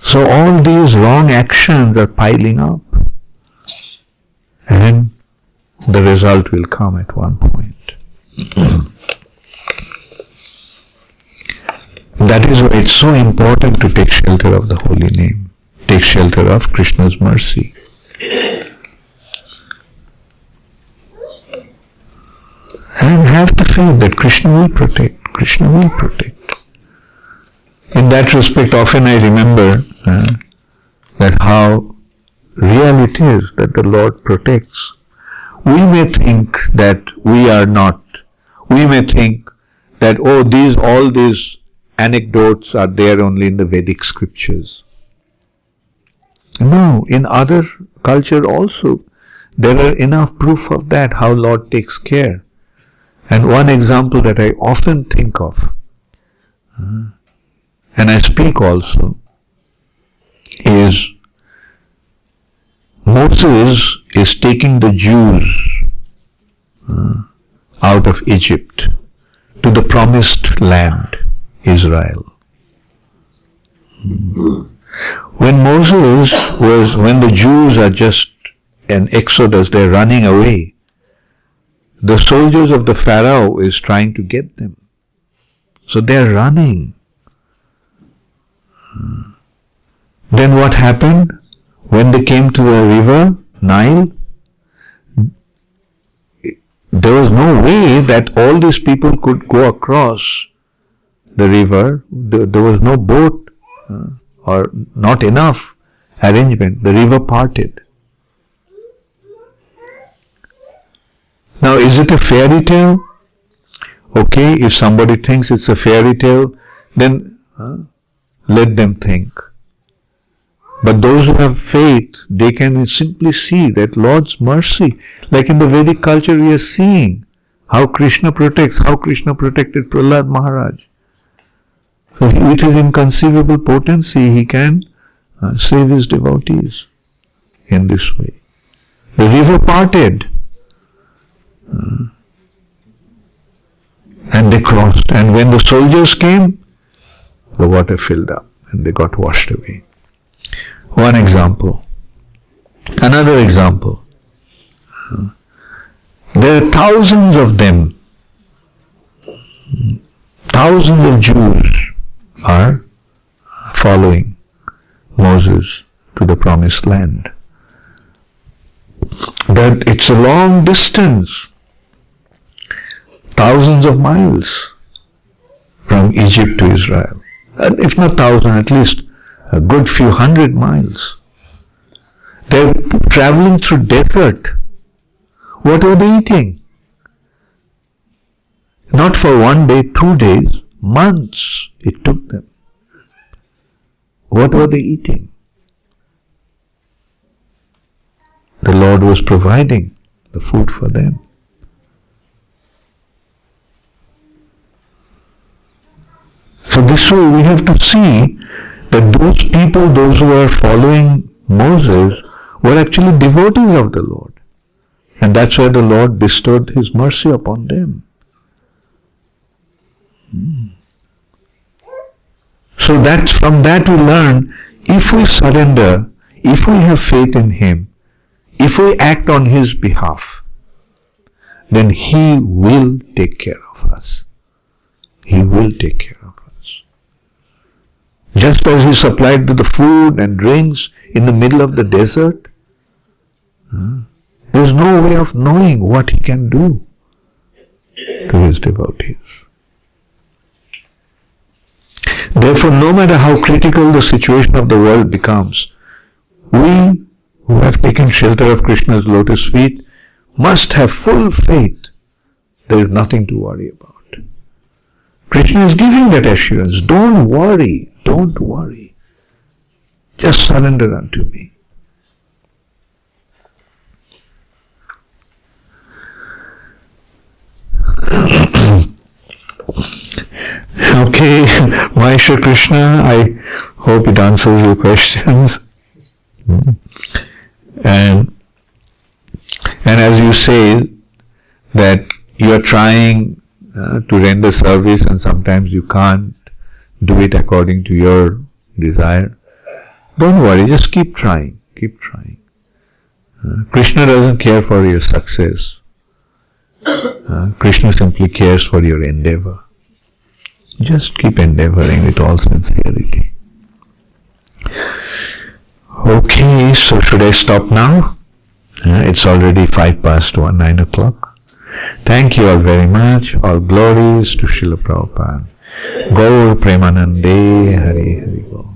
So all these wrong actions are piling up, and the result will come at one point. That is why it's so important to take shelter of the holy name, take shelter of Krishna's mercy. And have the faith that Krishna will protect. Krishna will protect. In that respect, often I remember that how real it is that the Lord protects. We may think that we are not. We may think that, oh, all these anecdotes are there only in the Vedic scriptures. No, in other culture also, there are enough proof of that, how Lord takes care. And one example that I often think of, and I speak also, is Moses is taking the Jews out of Egypt to the promised land, Israel. When the Jews are just an exodus, they're running away, the soldiers of the Pharaoh is trying to get them. So they're running. Then what happened? When they came to the river, Nile, there was no way that all these people could go across the river. There was no boat or not enough arrangement. The river parted. Now, is it a fairy tale? Okay, if somebody thinks it's a fairy tale, then let them think. But those who have faith, they can simply see that Lord's mercy, like in the Vedic culture we are seeing how Krishna protects, how Krishna protected Prahlad Maharaj. So with his inconceivable potency, he can save his devotees in this way. The river parted and they crossed, and when the soldiers came, the water filled up and they got washed away. One example. Another example. There are thousands of them. Thousands of Jews are following Moses to the promised land. But it's a long distance. Thousands of miles from Egypt to Israel. And if not thousand, at least a good few hundred miles. They're traveling through desert. What were they eating? Not for 1 day, 2 days, months it took them. What were they eating? The Lord was providing the food for them. So this way we have to see that those people, those who are following Moses, were actually devotees of the Lord. And that's why the Lord bestowed His mercy upon them. So from that we learn, if we surrender, if we have faith in Him, if we act on His behalf, then He will take care of us. He will take care of us. Just as He supplied the food and drinks in the middle of the desert, there is no way of knowing what He can do. to his devotees. Therefore, no matter how critical the situation of the world becomes, we who have taken shelter of Krishna's lotus feet must have full faith. There is nothing to worry about. Krishna is giving that assurance. Don't worry, don't worry. Just surrender unto me. Okay, Mahisha Krishna, I hope it answers your questions. And as you say that you are trying to render service and sometimes you can't do it according to your desire, don't worry, just keep trying, keep trying. Krishna doesn't care for your success. Krishna simply cares for your endeavor. Just keep endeavoring with all sincerity. Okay, so should I stop now? It's already 1:05, 9 o'clock. Thank you all very much. All glories to Srila Prabhupada. Gaur Premanande Hari Hari Gaur.